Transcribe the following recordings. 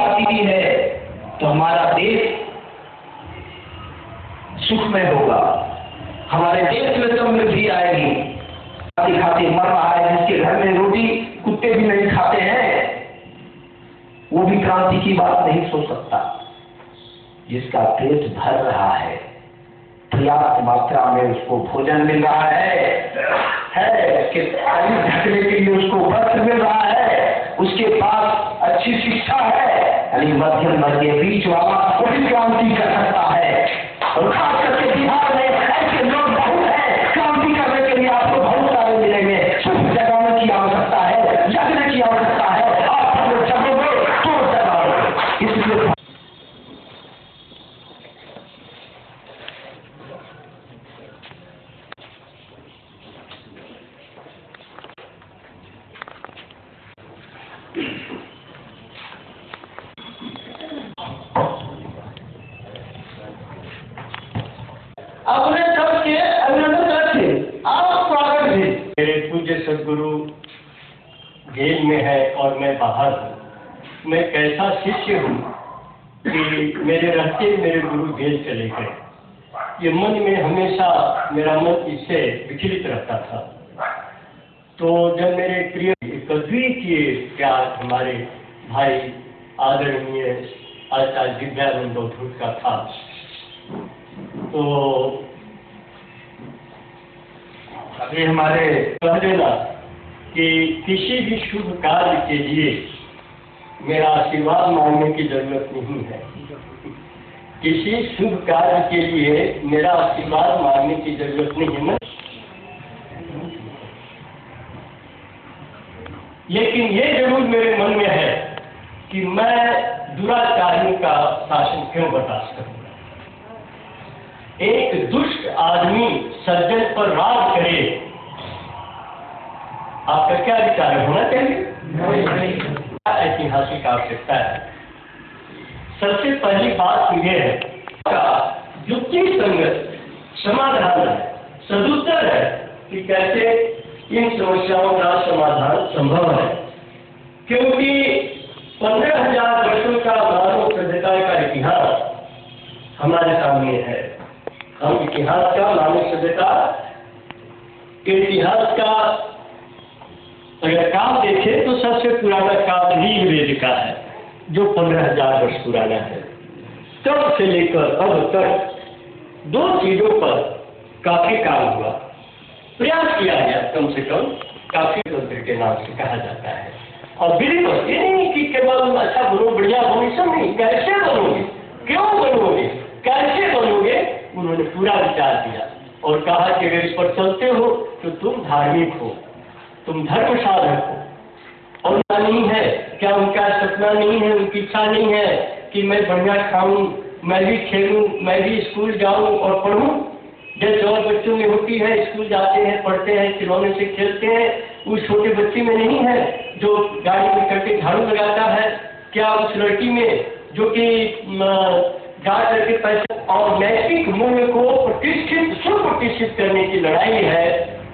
आती है तो हमारा देश सुखमय होगा, हमारे देश में समृद्धि आएगी। खाते खाते मर रहा है, जिसके घर में रोटी कुत्ते भी नहीं खाते हैं, वो भी क्रांति की बात नहीं सोच सकता। जिसका पेट भर रहा है, पर्याप्त मात्रा में उसको भोजन मिल रहा है उसके ढकने के लिए उसको वस्त्र मिल रहा है, उसके पास अच्छी शिक्षा है, यानी मध्यम वर्ग के बीच वाला वही क्रांति कर सकता है। और खास करके बिहार में ऐसे लोग बहुत हैं, क्रांति करने के लिए आपको बहुत सारे मिलेंगे। सिर्फ जगाने की आवश्यकता है, जगने की आवश्यकता है। आप लोग जगोगे तो जगाओगे। इसलिए अपने सबके अभिनंदन करते आप स्वागत है। मेरे पूज्य सदगुरु जेल में है और मैं बाहर हूँ। मैं कैसा शिष्य हूँ कि मेरे रहते मेरे गुरु जेल चले गए। ये मन में हमेशा मेरा मन इससे विचलित रहता था। तो जब मेरे प्रिय अद्वितीय प्यार हमारे भाई आदरणीय आचार्य दिव्यानंद अवधूत का था, तो अभी हमारे कह देना कि किसी भी शुभ कार्य के लिए मेरा आशीर्वाद मांगने की जरूरत नहीं है। किसी शुभ कार्य के लिए मेरा आशीर्वाद मांगने की जरूरत नहीं है ना। लेकिन ये जरूर मेरे मन में है कि मैं दुराचारियों का शासन क्यों बर्दाश्त करूं। एक दुष्ट आदमी सज्जन पर राज करे, आपका क्या विचार होना चाहिए? ऐतिहासिक आवश्यकता है। सबसे पहली बात यह है का युक्ति संगत समाधान है, सदुत्तर है कि कैसे इन समस्याओं का समाधान संभव है। क्योंकि 15,000 वर्षों का मानव सभ्यता का इतिहास हमारे सामने है। हम इतिहास का, मानव सभ्यता के इतिहास का अगर काल देखें तो सबसे पुराना काल ऋग्वेद का है, जो 15,000 वर्ष पुराना है। तब से लेकर अब तक दो चीजों पर काफी काम हुआ, प्रयास किया गया, कम से कम काफी तंत्र के नाम से कहा जाता है। और बिल्कुल ये नहीं कि केवल अच्छा बनो, बढ़िया बनो, सब नहीं, कैसे बनोगे, क्यों बनोगे, कैसे बनोगे, उन्होंने पूरा विचार दिया और कहा कि अगर इस पर चलते हो तो तुम धार्मिक हो, तुम धर्म साधक हो। और नहीं है क्या उनका सपना नहीं है, उनकी इच्छा नहीं है कि मैं बढ़िया खाऊं, मैं भी खेलूं, मैं भी स्कूल जाऊं और पढ़ूं। जैसे और बच्चों में होती है, स्कूल जाते हैं, पढ़ते हैं, खिलौने से खेलते हैं, उस छोटे बच्चे में नहीं है जो गाड़ी में करके झाड़ू लगाता है। क्या उस लड़की में जो कि जा करके पैसे और नैतिक मूल्य को प्रतिष्ठित, सुप्रतिष्ठित करने की लड़ाई है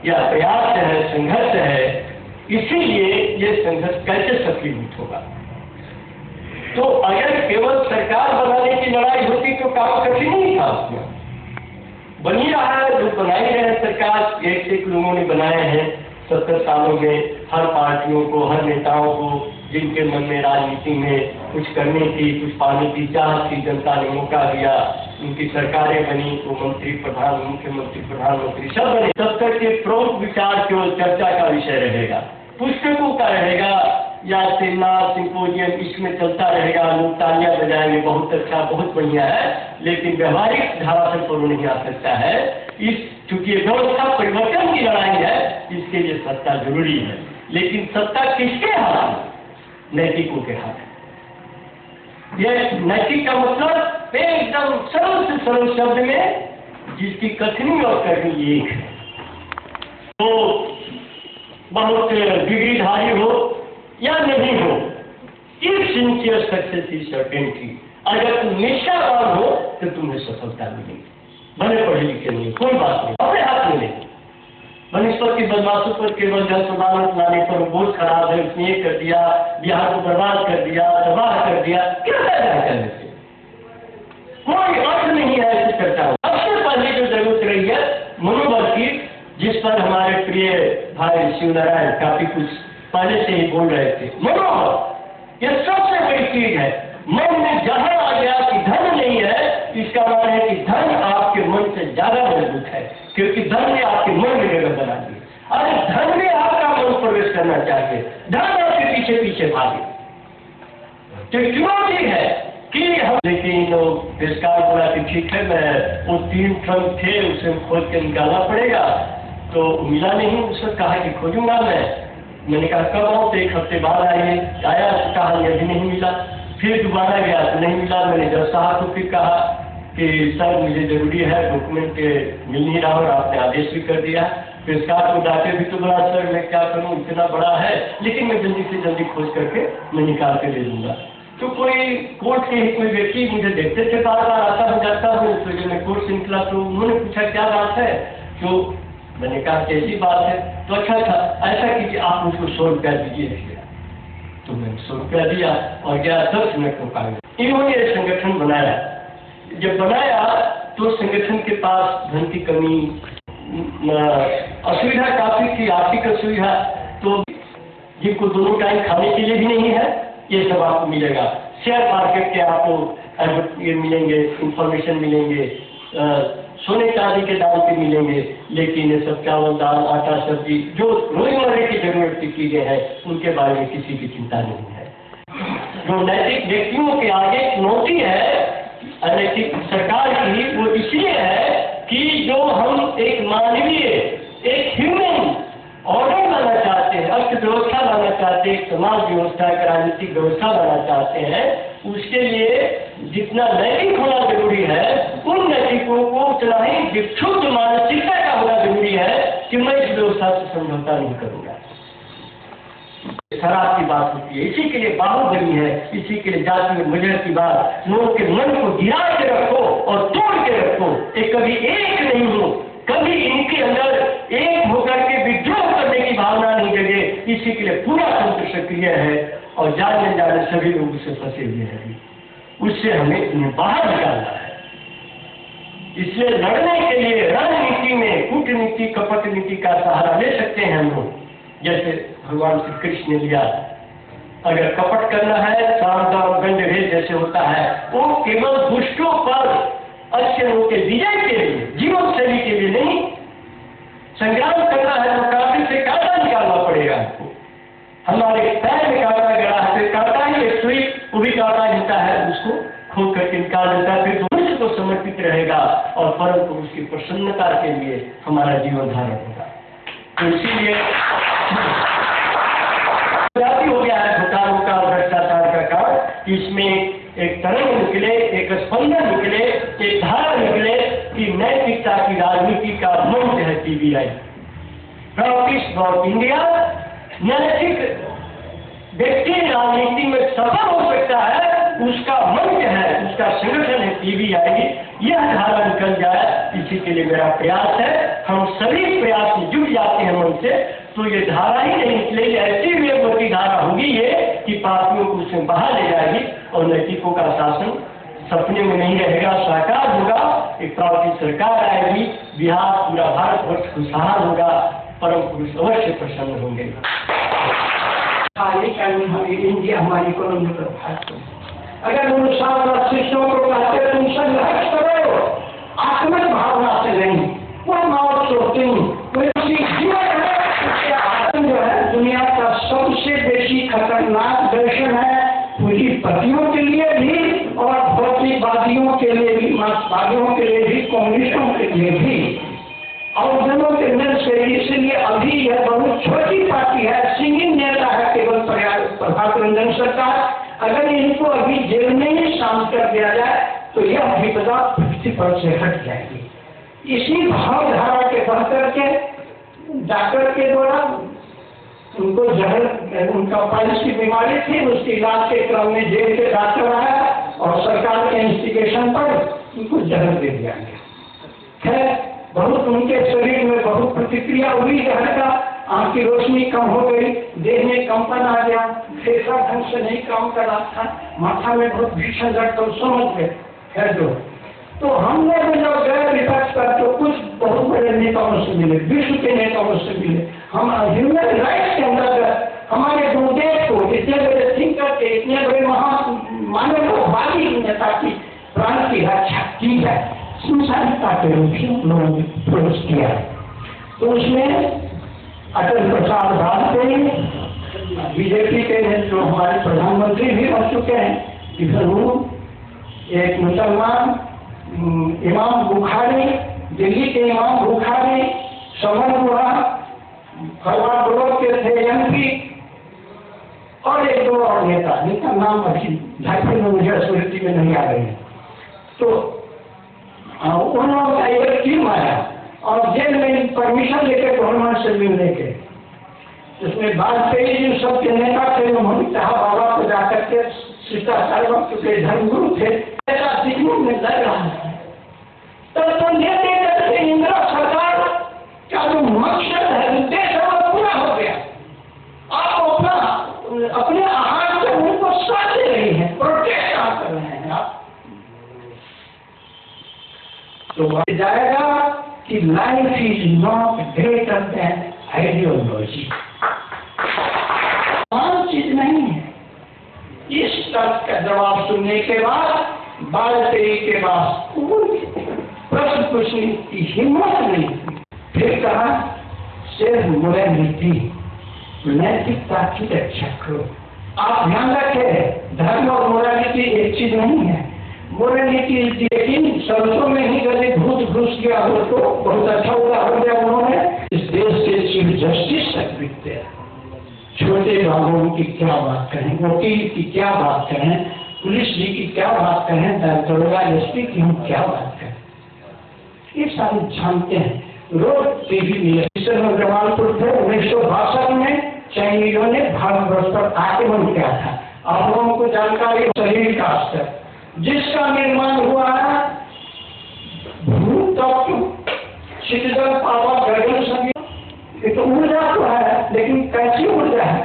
या प्रयास है, संघर्ष है। इसीलिए ये संघर्ष कैसे सफलीभूत होगा। तो अगर केवल सरकार बनाने की लड़ाई होती तो काम कठिन नहीं था। उसमें बनी रहा है, जो बनाई रहे हैं सरकार, एक से एक लोगों ने बनाए हैं 70 सालों में। हर पार्टियों को, हर नेताओं को, जिनके मन में राजनीति में कुछ करने की, कुछ पाने की चाह थी, जनता ने मौका दिया, उनकी सरकारें बनी, वो मंत्री प्रधान, मुख्यमंत्री, प्रधानमंत्री सब बने। तब तक के प्रमुख विचार केवल चर्चा का विषय रहेगा, पुस्तकों का रहेगा या सेमिनार, सिंपोजियम, इसमें चलता रहेगा। लोग तालियां बजाएंगे, बहुत अच्छा, बहुत बढ़िया है, लेकिन व्यवहारिक धरातल पर नहीं आ सकता है। इस चूंकि व्यवस्था परिवर्तन की लड़ाई है, इसके लिए सत्ता जरूरी है। लेकिन सत्ता किसके हाथ में? नैतिकों के हाथ में। यह नैतिक का मतलब एकदम सरल से सरल शब्द में, जिसकी कथनी और करनी एक है। तो बहुत डिग्रीधारी हो या नहीं हो, if sincere success is certainty, अगर तुम निष्ठावान हो तो तुम्हें सफलता मिलेगी। भले पढ़े लिखे नहीं, कोई बात नहीं, अपने हाथ में नहीं। मनुष्य की बदमाशों पर केवल जन सुधार लाने पर बहुत खराब है, उसने ये कर दिया, बिहार को बर्बाद कर दिया, तबाह कर दिया, क्या फायदा करने से? कोई अर्थ नहीं है ऐसी चर्चा। सबसे पहले जो जरूरत रही है मनोबल की, जिस पर हमारे प्रिय भाई शिवनारायण काफी कुछ पहले से ही बोल रहे थे। मनोबल ये सबसे बड़ी चीज है। मन में जहां आ गया कि धन नहीं है, इसका मतलब है कि धन आपके मन से ज्यादा मजबूत है, क्योंकि धन ने आपके मन में जगह बना दी। अरे धन में आपका मन प्रवेश करना चाहिए, धन आपके पीछे पीछे भागे। तो चुनौती है कि हम, लेकिन तो पेशकार बोला कि ठीक है, मैं वो 3 ट्रंक थे उसे खोल के निकालना पड़ेगा, तो मिला नहीं। उसने कहा कि खोजूंगा मैंने कहा कब आओ? तो 1 हफ्ते बाद आइए। आया तो कहा ये भी नहीं मिला। फिर दोबारा गया तो नहीं मिला। मैंने जज साहब को फिर कहा कि सर मुझे जरूरी है, डॉक्यूमेंट मिल नहीं रहा और आपने आदेश भी कर दिया। पेशकार को डांटे भी तो बड़ा, सर मैं क्या करूं, इतना बड़ा है, लेकिन मैं जल्दी से जल्दी खोज करके मैं निकाल के ले लूंगा। तो कोई कोर्ट के कोई व्यक्ति मुझे देखते थे, बार बार आता हूँ जाता हूँ, तो जब मैं कोर्ट से निकला तो उन्होंने पूछा क्या बात है? तो मैंने कहा कैसी बात है? तो अच्छा ऐसा कीजिए आप मुझको 100 रुपया दीजिए। तो मैंने 100 रुपया दिया और गया 10 मिनट में पाया। इन्होंने ये संगठन बनाया। जब बनाया तो संगठन के पास धन की कमी, असुविधा काफी थी, आर्थिक असुविधा। तो जिनको दोनों टाइम खाने के लिए भी नहीं है, ये सब आपको मिलेगा। शेयर मार्केट के आपको ये मिलेंगे, इंफॉर्मेशन मिलेंगे, सोने चांदी के दाम पे मिलेंगे, लेकिन ये सब चावल दाल आटा सब्जी जो रोजमर्रा की जरूरत की चीजें हैं उनके बारे में किसी की चिंता नहीं है। जो नैतिक व्यक्तियों के आगे चुनौती है अनैतिक सरकार की, वो इसलिए है कि जो हम एक मानवीय, एक ह्यूमन ऑर्डर लाना चाहते हैं, अर्थव्यवस्था लाना चाहते हैं, समाज व्यवस्था, राजनीतिक व्यवस्था लाना चाहते हैं, उसके लिए जितना नैतिक होना जरूरी है, उन नैतिकों को उतना ही विक्षुब्ध मानसिकता का होना जरूरी है कि मैं इस व्यवस्था से समझौता नहीं करूंगा। शराब की बात होती है, इसी के लिए बाहुबली है, इसी के लिए जाति में मजहब की बात। लोगों के मन को गिरा के रखो और तोड़ के रखो, एक कभी एक नहीं हो, कभी इनके अंदर एक होकर के विद्रोह करने की भावना नहीं जगे। इसी के लिए पूरा तंत्र सक्रिय है और जाने जाने सभी लोग उससे फंसे हुए हैं। उससे हमें उन्हें बाहर निकालना है। इसलिए लड़ने के लिए रणनीति में कूटनीति, कपट नीति का सहारा ले सकते हैं हम लोग, जैसे भगवान श्री कृष्ण ने लिया। अगर कपट करना है, सावधान गंड भेद जैसे होता है, वो केवल दुष्टों पर अच्छे लोगों के विजय के लिए, जीवन शैली के लिए नहीं। संग्राम करना है तो कांटे से कांटा निकालना पड़ेगा आपको। हमारे पैर में कांटा गड़ा है, फिर कांटा ही एक सुई, वो भी कांटा देता है, उसको खोद करके निकाल देता है, फिर मनुष्य को समर्पित रहेगा और परम पुरुष की प्रसन्नता के लिए हमारा जीवन धारण होगा। तो इसीलिए हो गया है घोटालों का, भ्रष्टाचार का काम। इसमें एक तरंग निकले, एक स्पंदन निकले, एक धारा निकले कि नैतिकता की राजनीति का मंच है सीबीआई, प्रॉफिट ऑफ इंडिया। नैतिक व्यक्ति राजनीति में सफल हो सकता है, उसका मंच है, उसका संगठन है सीबीआई। यह धारा निकल जाए, इसी के लिए मेरा प्रयास है। हम सभी प्रयास में जुट जाते हैं मन से, तो ये धारा ही नहीं निकलेगी, ऐसी वेगवती धारा होगी ये कि पापियों को उसमें बाहर ले जाएगी और नैतिकों का शासन सपने में नहीं रहेगा, साकार होगा। एक प्रावतिक सरकार आएगी, बिहार पूरा भारतवर्ष खुशहाल होगा, परम पुरुष अवश्य प्रसन्न होंगे। इंडिया हमारी इकोनॉमी पर भारत, अगर मनुष्य शिष्यों को संघर्ष करो, आत्मक भावना से नहीं, कोई मौत सोचती कोई जो है दुनिया का सबसे बेसी खतरनाक दर्शन है, पूंजीपतियों के लिए भी और भौतिकवादियों के लिए भी, मार्क्सवादियों के लिए भी, कम्युनिस्टों के लिए भी, और दोनों के मिल से। इसलिए अभी यह बहुत छोटी पार्टी है, सिंगिंग नेता है केवल प्रभात रंजन सरकार। अगर इनको अभी जेल में ही शांत कर दिया जाए तो यह विपदा पृथ्वी पर से हट जाएगी। इसी भावधारा के बढ़कर के डॉक्टर के द्वारा उनको जहर, उनका पाइल्स की बीमारी थी, उसके इलाज के क्रम में जेल के डॉक्टर आया और सरकार के इंस्टिगेशन पर उनको जहर दे दिया गया। खैर बहुत उनके शरीर में बहुत प्रतिक्रिया हुई, हल्का आँख की रोशनी कम हो गई, देह में कंपन आ गया, फेफड़ा ढंग से नहीं काम कर रहा था, माथा में बहुत भीषण दर्द, तो समझ गए है जो। तो हम लोग जब गए विपक्ष पर तो कुछ बहुत बड़े नेताओं से मिले, विश्व के नेताओं से मिले, हम ह्यूमन राइट्स के अंदर हमारे गुरुदेव को इतने बड़े थिंकर के, इतने बड़े मानववादी नेता की प्राण की रक्षा की है, संसारिकता के रूप से हम लोगों ने प्रवेश किया। तो उसमें अटल प्रसाद वाजपेयी बीजेपी के जो हमारे प्रधानमंत्री भी बन चुके हैं, एक मुसलमान इमाम बुखारी, दिल्ली के इमाम बुखारी, समर हुआ, फरवाद ब्लॉक के थे एमपी, और एक दो और नेता जिनका नाम अभी झांसी में मुझे स्मृति में नहीं आ रही है। तो उन लोगों का एक टीम आया और जेल में परमिशन लेके गवर्नमेंट से मिलने के, इसमें वाजपेयी जी सबके नेता थे, उन्होंने कहा बाबा को जाकर के शिष्टाचार के धर्मगुरु थे, ऐसा सीखने में लग रहा है। तब तो लेते इंदिरा सरकार का जो मकसद है, उद्देश्य है, वो पूरा हो गया। आप अपने आहार से उनको साथ दे रही है, प्रोटेक्ट कर रहे हैं आप। तो जाएगा कि life is not greater than ideology, आम चीज नहीं है। इस तर्क का जवाब सुनने के बाद वाजपेयी के पास प्रश्न पूछने की हिम्मत नहीं। फिर कहा सिर्फ मोरालिटी, नैतिकता की रक्षा करो। आप ध्यान रखें, धर्म और मोरालिटी एक चीज नहीं है। मोरालिटी लेकिन सरसों में ही कभी भूत घुस गया हो तो बहुत अच्छा उदाहरण दिया उन्होंने। इस देश के चीफ जस्टिस तक बिकते हैं, छोटे बाबुओं की क्या बात करें, वकील की क्या बात करें, पुलिस जी की क्या बात करें, दरोगा एसपी की हम क्या बात करें, ये सारे जानते हैं। रोज टीवी में जमालपुर थे 1962 में चाइनीजों ने भारतवर्ष पर आक्रमण किया था। आप लोगों को जानकारी शरीर का स्तर जिसका निर्माण हुआ है, भूत तत्व, सिटीजन पावर, गगन सभी, ये तो ऊर्जा तो है, लेकिन कैसी ऊर्जा है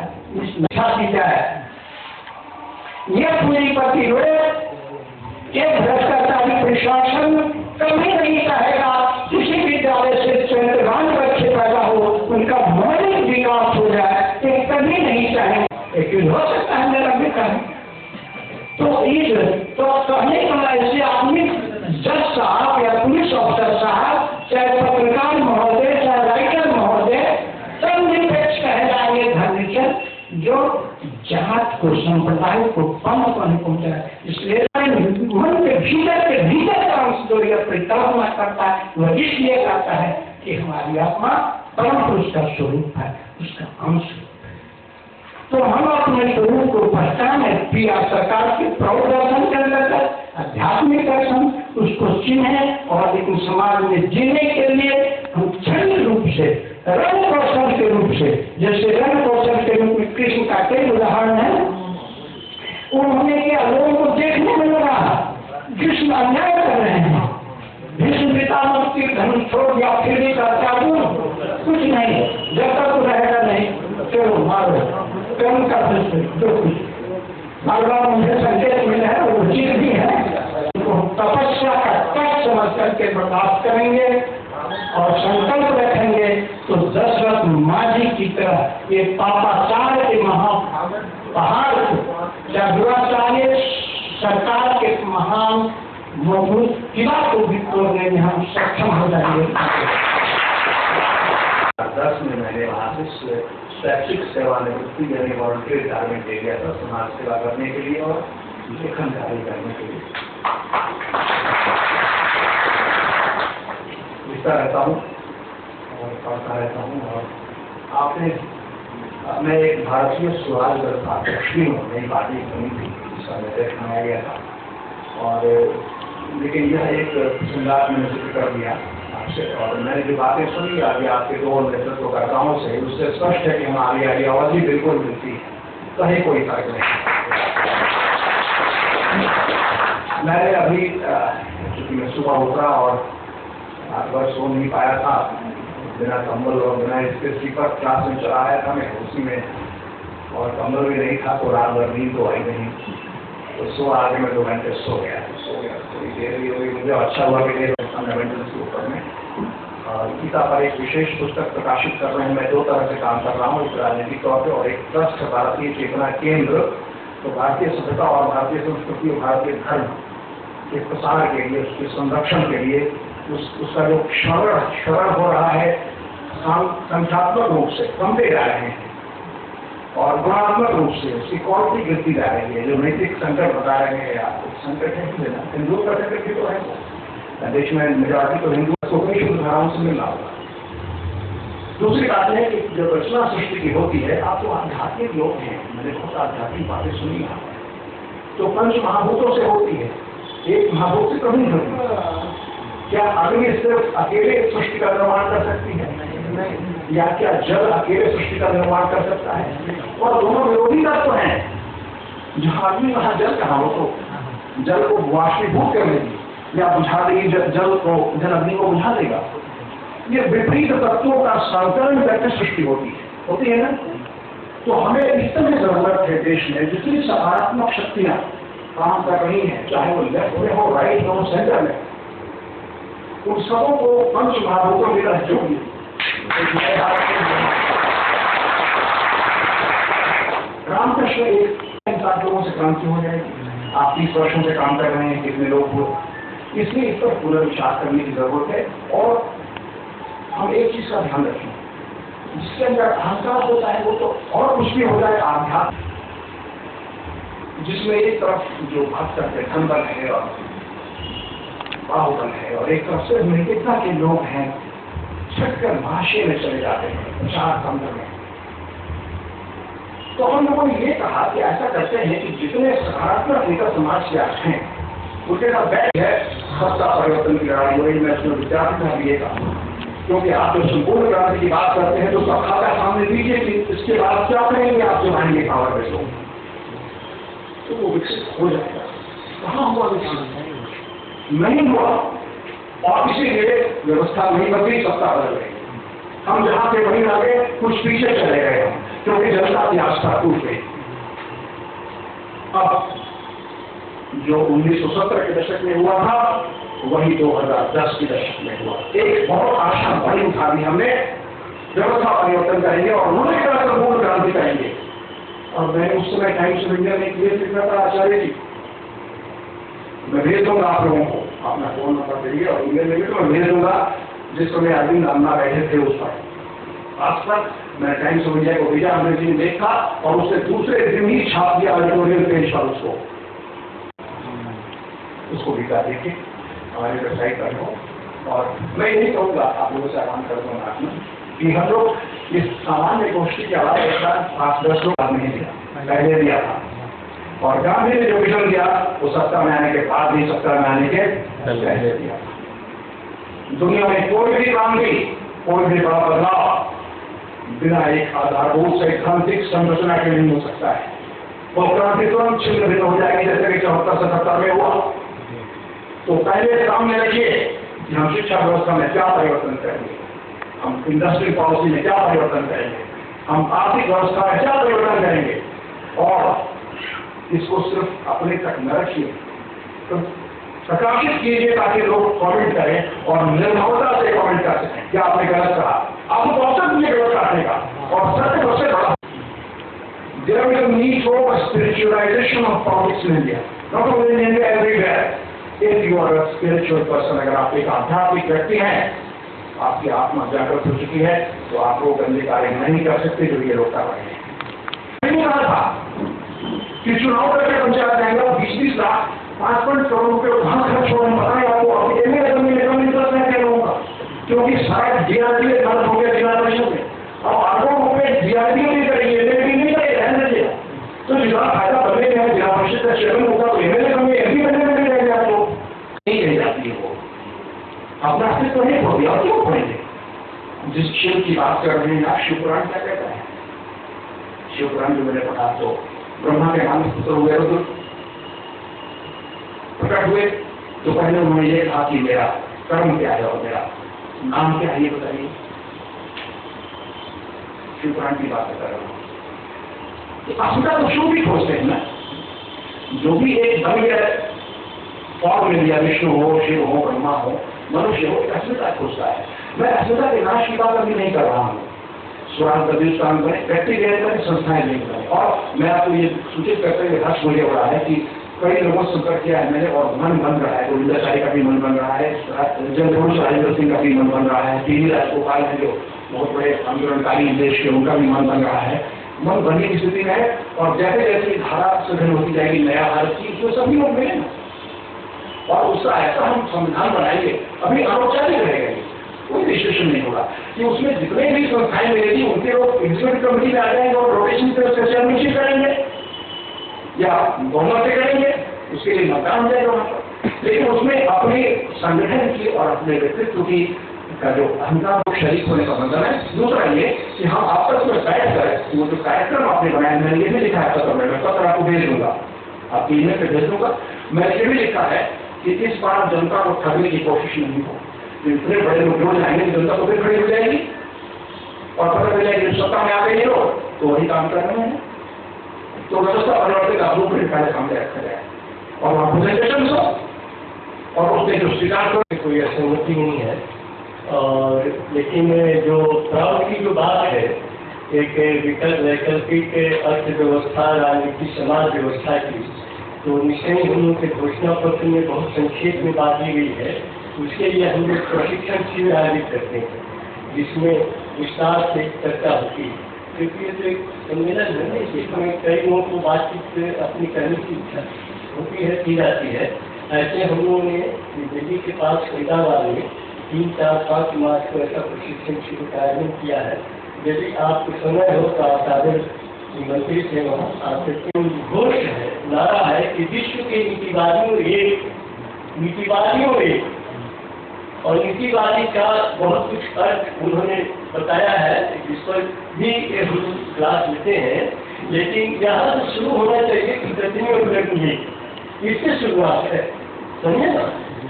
दी जाए। ये पूंजीपति लोग, ये भ्रष्टाचारी प्रशासन कभी नहीं चाहेगा किसी विद्यालय से चरित्रवान बच्चे पैदा हो, उनका मौलिक विकास हो जाए, ये कभी नहीं चाहेंगे। लेकिन हो सकता है मेरा भी कहें तो कहने वाला ऐसे आदमी जज साहब या पुलिस ऑफिसर साहब, चाहे पत्रकार महोदय, चाहे राइटर महोदय, सब निरपेक्ष कहे जाएंगे धर्मचर, जो जात को, संप्रदाय को कम नहीं पहुंचाए। इसलिए मन के भीतर का अंश जो यह परिकल्पना करता है, वह इसलिए करता है कि हमारी आत्मा परम पुरुष का स्वरूप है, उसका अंश। तो हम अपने स्वरूप को पहचाने, पिया सरकार के प्रौढ़ दर्शन के अंतर्गत आध्यात्मिक दर्शन, उसको चिन्हें और लेकिन समाज में जीने के लिए हम छंद रूप से, रंग कौशल के रूप से, जैसे रंग कौशल के रूप में कृष्ण का कई उदाहरण है, उन्होंने क्या लोगों को देखने में लगा कृष्ण अन्याय कर रहे हैं, भीष्म पितामह की धर्म छोड़ या फिर भी त्यागो, कुछ नहीं, जब तक रहेगा नहीं चलो मारो, कर्म का जो कुछ भगवान मुझे संकेत मिला है वो चीज भी है, तो तपस्या का कष्ट समझ करके बर्दाश्त करेंगे और संकल्प रखेंगे। तो दशरथ माझी की तरह ये पापाचार के महा पहाड़ को, या दुराचार्य सरकार के महान मजबूत किला को भी तोड़ने में हम सक्षम हो जाएंगे। 10 में मैंने वहाँ से शैक्षिक सेवानिवृत्ति यानी वॉलंटियर रिटायरमेंट ले लिया था, समाज सेवा करने के लिए और लेखन कार्य करने के लिए। लिखता रहता हूँ और पढ़ता रहता हूँ। और आपने, मैं एक भारतीय स्वराज था, दक्षिण नई पार्टी बनी थी, जिसका निर्देश बनाया गया था, और लेकिन यह एक संघात में जिक्र कर दिया आपसे। और मैंने जो बातें सुनी अभी आपके दो नेतृत्वकर्ताओं से, उससे स्पष्ट है कि हमारी आइडियोलॉजी बिल्कुल मिलती है, कहीं कोई फर्क नहीं। मैंने अभी चूंकि मैं सुबह उतरा और रात भर सो नहीं पाया था, बिना कंबल और बिना इसके स्लीपर क्लास में चला आया था मैं उसी में, और कंबल भी नहीं था तो रात भर नींद तो आई नहीं, तो सो आगे मैं 2 घंटे सो गया। थोड़ी देर भी हो गई, मुझे अच्छा हुआ कि फंडामेंटल्स के ऊपर में गीता पर एक विशेष पुस्तक प्रकाशित कर रहे हैं। मैं 2 तरह से काम कर रहा हूँ, एक राजनीतिक तौर पर और एक ट्रस्ट भारतीय चेतना केंद्र, तो भारतीय सभ्यता और भारतीय संस्कृति और भारतीय धर्म के प्रसार के लिए, उसके संरक्षण के लिए उसका जो क्षरण हो रहा है संख्यात्मक रूप से कमते जा रहे हैं और गुणात्मक रूप से उसकी क्वालिटी गिरती जा रही है। जो नैतिक संकट बता रहे हैं आपको, संकट है कि लेना हिंदुओं का संकट भी तो है, देश में मेजॉरिटी तो हिंदू को कई शुद्ध धाराओं से मिलना होगा। दूसरी बात है कि जब रचना सृष्टि की होती है, आप तो आध्यात्मिक लोग हैं, मैंने बहुत आध्यात्मिक बातें सुनी है, तो पंच महाभूतों से होती है, एक महाभूत से कभी नहीं होती। क्या अग्नि सिर्फ अकेले सृष्टि का निर्माण कर सकती है, या क्या जल अकेले सृष्टि का निर्माण कर सकता है? और दोनों विरोधी तत्व हैं, जहां अग्नि वहां जल कहाँ हो, तो जल को वाष्पीभूत कर देगी या बुझा देगी, जल अग्नि को बुझा देगा। ये विपरीत तत्वों का संकलन करके सृष्टि होती है ना। तो हमें इस तरह जरूरत है देश में जितनी सकारात्मक शक्तियां काम कर रही हैं, चाहे वो लेफ्ट में हो, राइट में हो, सेंटर में, उन सबों को पंच महाभूतों की तरह जोड़िए। रामकृष्ण एक 7 लोगों से क्रांति हो जाएगी। आप 30 वर्षों से काम कर रहे हैं, कितने लोग हो, इसलिए इस पर पुनर्विचार करने की जरूरत है। और हम एक चीज का ध्यान रखें, जिसके अंदर अहंकार होता है वो तो और कुछ भी हो जाए आध्यात्म, जिसमें एक तरफ जो भक्त करते धन बल है और बाहुबल है, और एक तरफ से नैतिकता के लोग हैं, छटकर भाष्य में चले जाते हैं प्रचार तंत्र में। तो हम लोगों ने ये कहा कि ऐसा करते हैं कि जितने सकारात्मक नेता समाज के आज हैं, उनके का बैग है सत्ता परिवर्तन की लड़ाई। वही मैं उसमें विद्यार्थी में भी ये कहा, क्योंकि आप जो संपूर्ण क्रांति की बात करते हैं तो सब खाता सामने दीजिए कि इसके बाद क्या करेंगे, आप जो आएंगे पावर पे तो वो विकसित हो जाएगा। कहाँ हुआ विकसित? नहीं हुआ, और इसीलिए व्यवस्था नहीं बदली, सत्ता बदल गई। हम जहां से वहीं आ गए, कुछ पीछे चले गए हम, क्योंकि जनता की आस्था टूट गई। अब जो 1970 के दशक में हुआ था वही 2010 के दशक में हुआ। एक बहुत आशा बड़ी उठा दी हमने, व्यवस्था परिवर्तन करेंगे और उन्होंने कहा संपूर्ण क्रांति करेंगे। और मैंने उस समय टाइम्स ऑफ इंडिया में क्लियर लिखा था, आचार्य जी मैं भेज दूंगा आप लोगों को, अपना फोन नंबर देंगे और ईमेल देंगे तो मैं भेज दूंगा, जिस समय अरविंद अन्ना बैठे थे उस पर। आज तक मैंने टाइम्स ऑफ इंडिया को भेजा, अंग्रेजी में देखा और उससे दूसरे दिन ही छाप दिया एडिटोरियल पेज पर उसको भी देखे हमारी वेबसाइट पर हो। और मैं यही कहूँगा, आप लोगों से आह्वान कर दूंगा कि हम लोग इस सामान्य गोष्ठी के अलावा एक साथ 5-10 लोग नहीं दिया, पहले दिया था। और गांधी ने जो विजन दिया वो सत्ता में आने के बाद नहीं, सत्ता में आने के पहले दिया। दुनिया में कोई भी क्रांति, कोई भी बड़ा बदलाव बिना एक आधारभूत सैद्धांतिक संरचना के नहीं हो सकता है। वो क्रांति तुरंत छिन्न भिन्न हो जाएगी, जैसे कि 74-77 में हुआ। तो पहले सामने रखिए कि हम शिक्षा व्यवस्था में क्या परिवर्तन करेंगे, हम इंडस्ट्रियल पॉलिसी में क्या परिवर्तन करेंगे, हम आर्थिक व्यवस्था में क्या परिवर्तन करेंगे। और इसको सिर्फ अपने तक न रखिए, तो प्रकाशित कीजिए ताकि लोग कमेंट करें और निर्भरता से कमेंट कर सकें क्या आपने गलत कहा। आपको अवसर दिए गलत काटने का, और सत्य सबसे बड़ा। There is a need for a spiritualization of politics in India, not only in India, everywhere. If you are a spiritual person, अगर आप एक आध्यात्मिक व्यक्ति हैं, आपकी आत्मा जागृत हो चुकी है, तो आप वो गंदे कार्य नहीं कर सकते जो ये लोग कर रहे हैं। मैंने कहा था कि चुनाव करके पंचायत जाएंगे 20-20 लाख 5 करोड़ रुपए वहां खर्च हो रहे हैं। बताएं आपको इंटरेस्ट नहीं दे रहा, क्योंकि सारा DRDA खर्च हो गया जिला परिषद में। अब अरबों रुपए DRDA नहीं करेंगे, MLA नहीं करेंगे, रहने दीजिए। तो जितना फायदा बनने में जिला परिषद का चेयरमैन होगा तो MLA कम MP बनने में नहीं रहेंगे। आपको नहीं कही जाती है वो, अपना अस्तित्व नहीं खो दिया, क्यों खोएंगे? जिस शिव की बात कर रहे हैं आप, शिवपुराण क्या कहता है? शिवपुराण जो मैंने पढ़ा, तो ब्रह्मा के मानस पुत्र हुए रुद्र प्रकट हुए, तो पहले उन्होंने ये कहा कि मेरा कर्म क्या है और मेरा नाम क्या है ये बताइए? शिव पुराण की बात कर रहा हूँ। असुरा तो शिव भी खोजते हैं ना, जो भी एक भव्य फॉर्म में लिया, विष्णु हो, शिव हो, ब्रह्मा हो, मनुष्य हो, अस्मिता खोजता है। मैं अस्मिता के नाश की बात अभी नहीं कर रहा हूँ। स्वराज प्रतिष्ठान बने, व्यक्ति गए संस्थाएं नहीं बने। और मैं आपको ये सूचित करते हुए हर्ष मुझे हो रहा है कि कई लोगों से संपर्क किया है मैंने, और मन बन रहा है। गोविंदाचार्य का भी मन बन रहा है, जनपुरुष राजेंद्र सिंह का भी मन बन रहा है, टी.वी. राजगोपाल है जो बहुत बड़े आंदोलनकारी देश के, उनका भी मन बन रहा है। मन बनने की स्थिति में है, और जैसे जैसे धारा सघन होती जाएगी नया भारत की, उसमें सभी लोग मिले ना, और उसका ऐसा हम संविधान बनाएंगे, अभी अनौपचारिक रहेगा, कोई विश्लेषण नहीं होगा कि उसमें जितने भी संस्थाएं मिलेगी उनके लोग एग्जीक्यूटिव कमेटी में आ जाएंगे और रोटेशन से चेयरमैनशिप करेंगे या बहुमत से करेंगे, उसके लिए मतदान हो जाएगा वहां पर। लेकिन उसमें अपने संगठन की और अपने व्यक्तित्व की का जो अहंकार और शरीक होने का मतलब है। दूसरा ये कि हम आपस में बैठ कर वो जो कार्यक्रम आपने बनाया, मैंने ये भी लिखा है पत्र में, मैं पत्र आपको भेज दूंगा, आपकी ईमेल पे भेज दूंगा। मैंने ये भी लिखा है कि इस बार जनता को ठगने की कोशिश नहीं हो, इतने बड़े लोग जो जाएंगे जनता तो फिर खड़ी हो जाएगी और पता चल जाएगी सत्ता में आ गए लोग तो वही काम कर रहे हैं। तो व्यवस्था परिवर्तित आलू फिर पहले सामने रखा जाए और वहाँ प्रेजेंटेशन हो और उसने जो स्वीकार कर कोई असहमति नहीं है। और लेकिन जो प्राउड की जो बात है, एक वैकल्पिक अर्थव्यवस्था, राजनीति, समाज व्यवस्था की, तो निश्चय हम लोग के घोषणा पत्र में बहुत संक्षेप में बात की गई है। उसके लिए हम लोग प्रशिक्षण शिविर आयोजित करते हैं जिसमें विस्तार से चर्चा होती है, क्योंकि ये तो एक सम्मेलन है, इसमें कई लोगों को बातचीत अपनी करने की इच्छा होती है, की जाती है। ऐसे हम लोगों ने दिल्ली के पास फरीदाबाद में 3, 4, 5 मार्च को ऐसा प्रशिक्षण शिविर का आयोजन किया है। यदि आपको समय हो तो आप साधन मंत्री से वहाँ आ सकते हैं। घोष है, नारा है कि विश्व के नीतिवादियों एक और नीतिवादी का बहुत कुछ अर्थ उन्होंने बताया है, जिस पर भी हम क्लास लेते हैं। लेकिन यहाँ से शुरू होना चाहिए कि प्रतिनिधि उल्लेखनीय इससे शुरुआत है, समझे ना।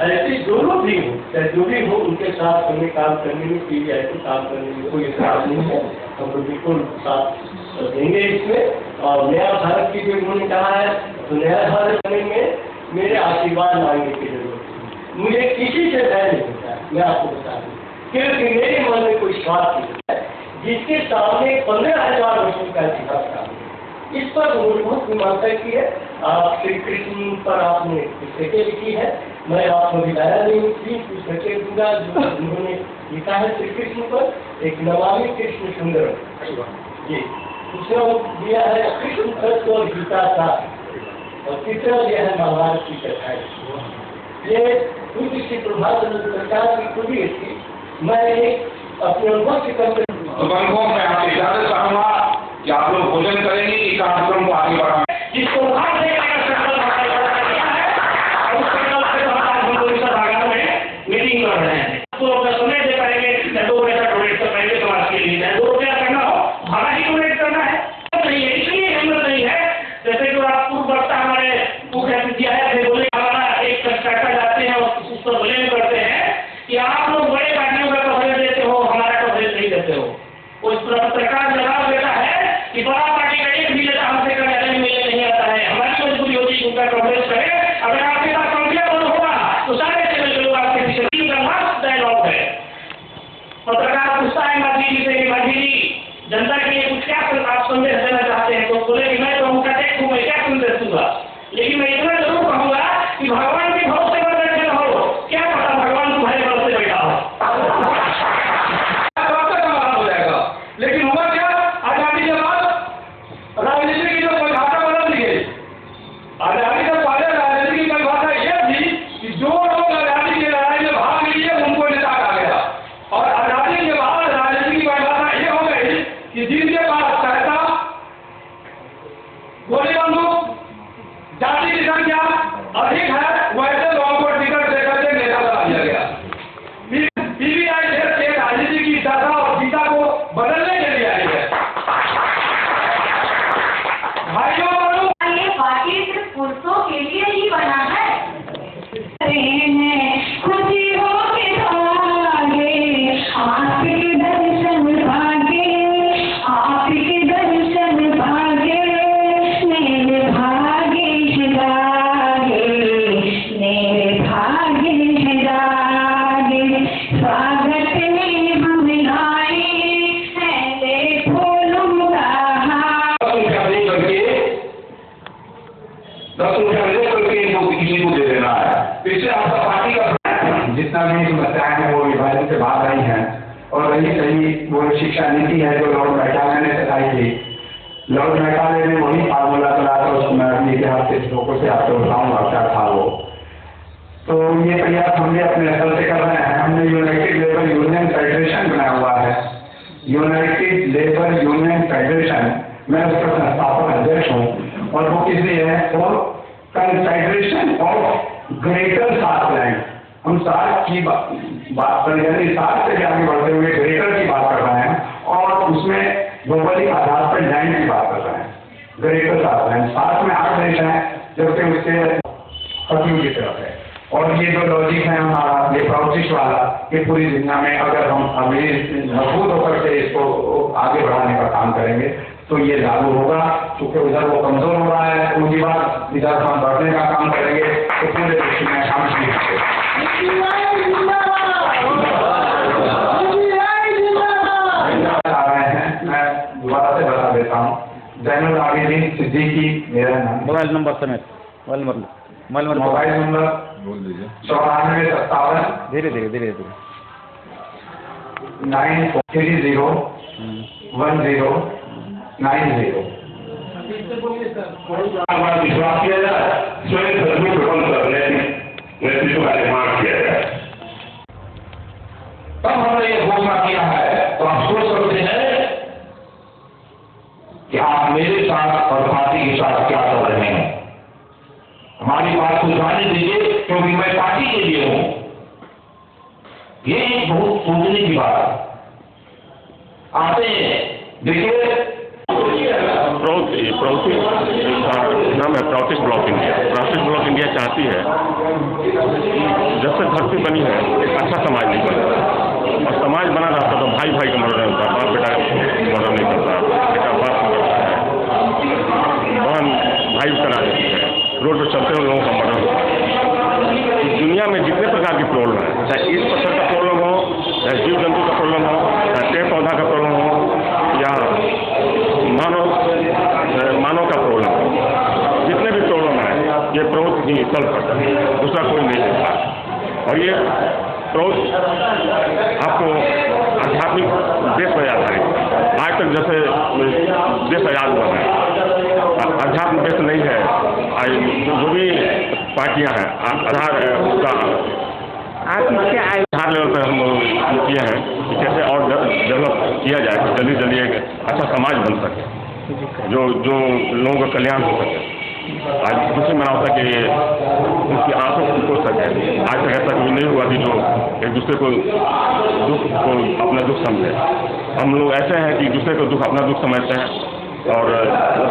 ऐसे जो लोग भी हो, चाहे जो भी हो, उनके साथ हमें काम करने में, पीवीआई को काम करने में कोई एतराज नहीं है। हम लोग बिल्कुल साथ देंगे इसमें। और नया भारत की जो उन्होंने कहा है, तो नया भारत बनने में मेरे आशीर्वाद मांगने की जरूरत है। मुझे किसी से भय नहीं होता है, मैं आपको बता दूँ, क्योंकि मेरे मन में कोई स्वार्थ नहीं है। जिसके सामने 15,000 वर्षों का इतिहास था, इस पर उन्होंने बहुत मीमांसा की है। आप श्री कृष्ण पर आपने पुस्तकें लिखी है, मैं आपको बताया नहीं थी, पुस्तकें दूंगा जो उन्होंने लिखा है श्री कृष्ण पर। एक नमामि कृष्ण सुंदरम जी, दूसरा दिया है कृष्ण तत्व और गीता का, और तीसरा दिया है महाभारत की कथाएं। ये पूरी श्री प्रभात सरकार की पूरी थी। मैं एक अपने अनुभव से करते मैं आपसे इजाजत चाहूंगा कि आप लोग भोजन करेंगे, इस कार्यक्रम को आगे बढ़ाएं। जिसको मीटिंग कर रहे हैं तो अपना समय दे पाएंगे, 2 पैसा डोनेट कर पाएंगे समाज के लिए, 2 रुपया करना हो भाड़ा ही डोनेट करना है। इसलिए हिम्मत नहीं है। जैसे जो आप पूर्व वक्ता हमारे मुख्य दिया है, फिर बोले हमारा एक काटा जाते हैं और उस पर ब्लेम करते हैं कि आप लोग बड़े पार्टियों का कवरेज देते हो, हमारा कवरेज नहीं देते हो। वो इस सरकार जवाब देता है कि बड़ा पार्टी का एक भी नेता हमसे करने मिलने नहीं आता है, हमारी मजबूरी होती है उनका कवरेज करे। अगर आपके पास काउंसिलर बंद होगा तो सारे चैनल के लोग आपके पीछे डायलॉग है। पत्रकार पूछता है माधुरी से कि माधुरी जनता के लिए कुछ क्या आप संदेश देना चाहते हैं, तो बोले कि मैं तो उनका देखूँ, मैं क्या संदेश दूंगा, लेकिन मैं इतना जरूर कहूंगा कि भगवान के भरोसे पर बैठे रहो, क्या पता भगवान तुम्हारे भरोसे बैठा हो। हो जाएगा। लेकिन हुआ क्या, आजादी के बाद राजनीति की जो परिभाषा बदल दी गई। आजादी से पहले राजनीति की परिभाषा यह थी कि जो लोग आजादी की लड़ाई में भाग लिए उनको नेता कहा गया, और आजादी के बाद राजनीति की परिभाषा यह हो गई कि जिनके पास पैसा, गोली बंदूक, जाति की संख्या अधिक है, वैसे लोगों को टिकट देकर के नेता बना दिया गया। पीवीआई देश के राजनीति की दशा और दिशा को बदलने के लिए आई है। भाइयों बहनों, ये पार्टी सिर्फ पुरुषों के लिए ही बना है। खुशी हो के भागे सर्वे करके किसी को दे देना है। तो इससे आपका पार्टी का जितना भी समस्याएं हैं वो विभाजन से बाहर आई हैं और वही सही वो शिक्षा नीति है जो लॉर्ड मैकाले ने बताई थी। लॉर्ड मैकाले ने वही फार्मूला चला था, उसको मैं अपने इतिहास के श्लोकों से आपको बताऊंगा क्या था वो। तो ये प्रयास हम भी अपने स्तर से कर रहे हैं। हमने यूनाइटेड लेबर यूनियन फेडरेशन बनाया हुआ है, यूनाइटेड लेबर यूनियन फेडरेशन। मैं उसका संस्थापक अध्यक्ष हूँ और वो किस लिए है? For confederation of greater southland. हम सार्क की बात कर रहे हैं, सार्क से आगे बढ़ते हुए ग्रेटर की बात कर रहे हैं और उसमें भौगोलिक आधार पर लैंड की बात कर रहे हैं। ग्रेटर सार्थलैंड, सार्क में 8 देश हैं जबकि उसके पश्चिम की तरफ है। और ये जो लॉजिक है हमारा, ये प्रोसेस वाला, ये पूरी दुनिया में अगर हम अभी मजबूत होकर के इसको आगे बढ़ाने का काम करेंगे तो ये लागू होगा। क्योंकि उधर वो कमजोर हो रहा है, उनकी बात इधर हम बढ़ने का काम करेंगे तो पूरे देश में काम शुरू आ रहे हैं। मैं दोबारा से बता देता हूँ, जैनुल आबिदीन सिद्दीकी मेरा नाम। मोबाइल नंबर समेत मोबाइल नंबर 9457 धीरे धीरे 930 1090। विश्वास किया जाए, स्वयं धर्मी प्रबंध करने नेतृत्व का निर्माण किया जाए। तब हमने ये घोषणा किया है। तो आप सोच सकते हैं कि आप मेरे साथ और पार्टी के साथ क्या कर रहे हैं। हमारी बात को जाने दीजिए क्योंकि मैं पार्टी के लिए हूं। ये एक बहुत सोचने की बात है। आते हैं, देखिए नाम है process block India. Process block India चाहती है जब से धरती बनी है एक अच्छा समाज नहीं बनता, और समाज बना रहता तो भाई भाई का मर्डर नहीं होता, बाप बेटा मर्डर नहीं करता, बेटा बाप को करता है, बहन भाई करा देती है, रोड पर चलते हुए लोगों का मर्डर होता है। दुनिया में जितने प्रकार की प्रॉब्लम है, चाहे ईट पत्थर का प्रॉब्लम हो, चाहे जीव जंतु का प्रॉब्लम हो, चाहे पेड़ पौधा का प्रॉब्लम हो, या मानव का प्रॉब्लम हो, जितने भी प्रॉब्लम है ये प्रौध ही सॉल्व करता है, दूसरा कोई नहीं देता। और ये प्रौध आपको आध्यात्मिक देश पर आधारित, आज तक जैसे देश आजाद हुआ है अध्यात्म देश नहीं है। जो भी पार्टियां हैं आधार उसका आधार लेवल पर हम लोग किए हैं कि कैसे और डेवलप किया जाए, जल्दी जल्दी एक अच्छा समाज बन सके जो लोगों का कल्याण हो सके। आज खुशी मनाता कि उनकी आंखों को सके। आज तक ऐसा कभी नहीं हुआ कि जो एक दूसरे को दुख को अपना दुख समझे। हम लोग ऐसे हैं कि दूसरे को दुख अपना दुख समझते हैं, और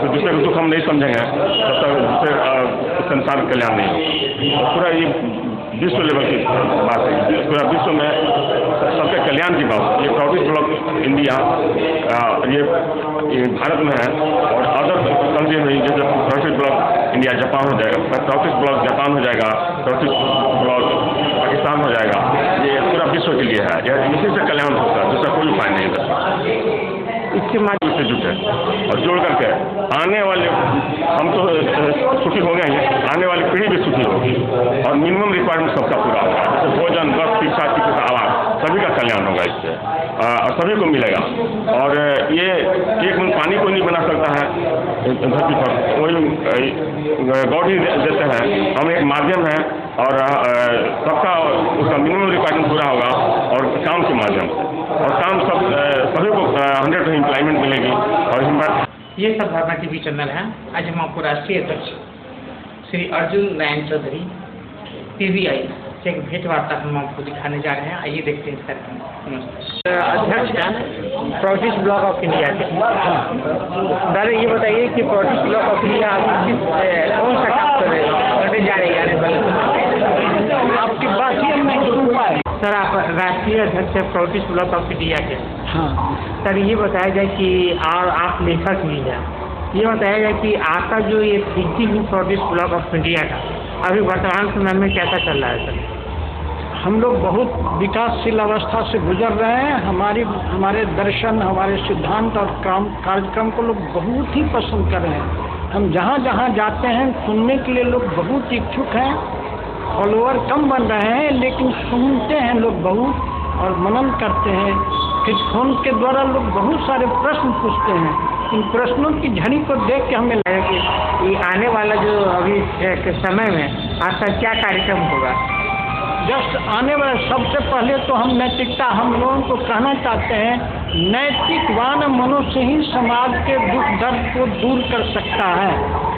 दूसरे को दुख हम नहीं समझेंगे तब तक दूसरे संसार का कल्याण नहीं हो। पूरा ये विश्व लेवल की बात है, पूरा विश्व में सबके कल्याण की बात। ये प्रोसेस ब्लॉक इंडिया ये भारत में है और अदर कंट्री में जैसे प्रोसेस ब्लॉक इंडिया जापान हो जाएगा, प्रोसेस ब्लॉक जापान हो जाएगा, प्रोसेस ब्लॉक पाकिस्तान हो जाएगा। ये पूरा विश्व के लिए है, इसी से कल्याण होता है, दूसरा कोई उपाय नहीं है। इसके माध्यम से जुटे और जोड़ करके आने वाले हम तो सुखी हो गए हैं, आने वाली पीढ़ी भी सुखी होगी और मिनिमम रिक्वायरमेंट सबका पूरा होगा। जैसे भोजन, वस्त्र, शिक्षा, चिकित्सा, आवास, सभी का कल्याण होगा इससे और सभी को मिलेगा। और ये एक बूंद पानी को नहीं बना सकता है धरती पर, वही गॉड ही देते हैं। हम एक माध्यम है और सबका उसका मिनिमम रिक्वायरमेंट पूरा होगा और काम के माध्यम से, और काम सभी को 100% एम्प्लॉयमेंट मिलेगी। और ये सब भावना टीवी चैनल है। आज हम आपको राष्ट्रीय अध्यक्ष श्री अर्जुन नारायण चौधरी PVI से एक भेंट वार्ता हम आपको दिखाने जा रहे हैं। आइए देखते हैं सर। नमस्कार। अध्यक्ष हैं प्रोसेस ब्लॉक ऑफ इंडिया के। सर ये बताइए कि प्रोसेस ब्लॉक ऑफ इंडिया कौन सा काम करने जा रही है? आपकी बात ही सर, आप राष्ट्रीय अध्यक्ष है प्रोसेस ब्लॉक ऑफ इंडिया के। हाँ सर, ये बताया जाए कि और आप लेखक भी हैं, ये बताया जाए कि आपका जो ये thinking process block of India का अभी वर्तमान समय में कैसा चल रहा है सर? हम लोग बहुत विकासशील अवस्था से गुजर रहे हैं। हमारे दर्शन, हमारे सिद्धांत और कार्यक्रम को लोग बहुत ही पसंद कर रहे हैं। हम जहाँ जहाँ जाते हैं सुनने के लिए लोग बहुत इच्छुक हैं, फॉलोअर कम बन रहे हैं, लेकिन सुनते हैं लोग बहुत और मनन करते हैं। फिर फोन के द्वारा लोग बहुत सारे प्रश्न पूछते हैं। इन प्रश्नों की झड़ी को देख के हमें लगा कि ये आने वाला जो अभी के समय में आपका क्या कार्यक्रम होगा? जस्ट आने वाले सबसे पहले तो हम नैतिकता हम लोगों को कहना चाहते हैं, नैतिकवान मनुष्य ही समाज के दुख दर्द को दूर कर सकता है।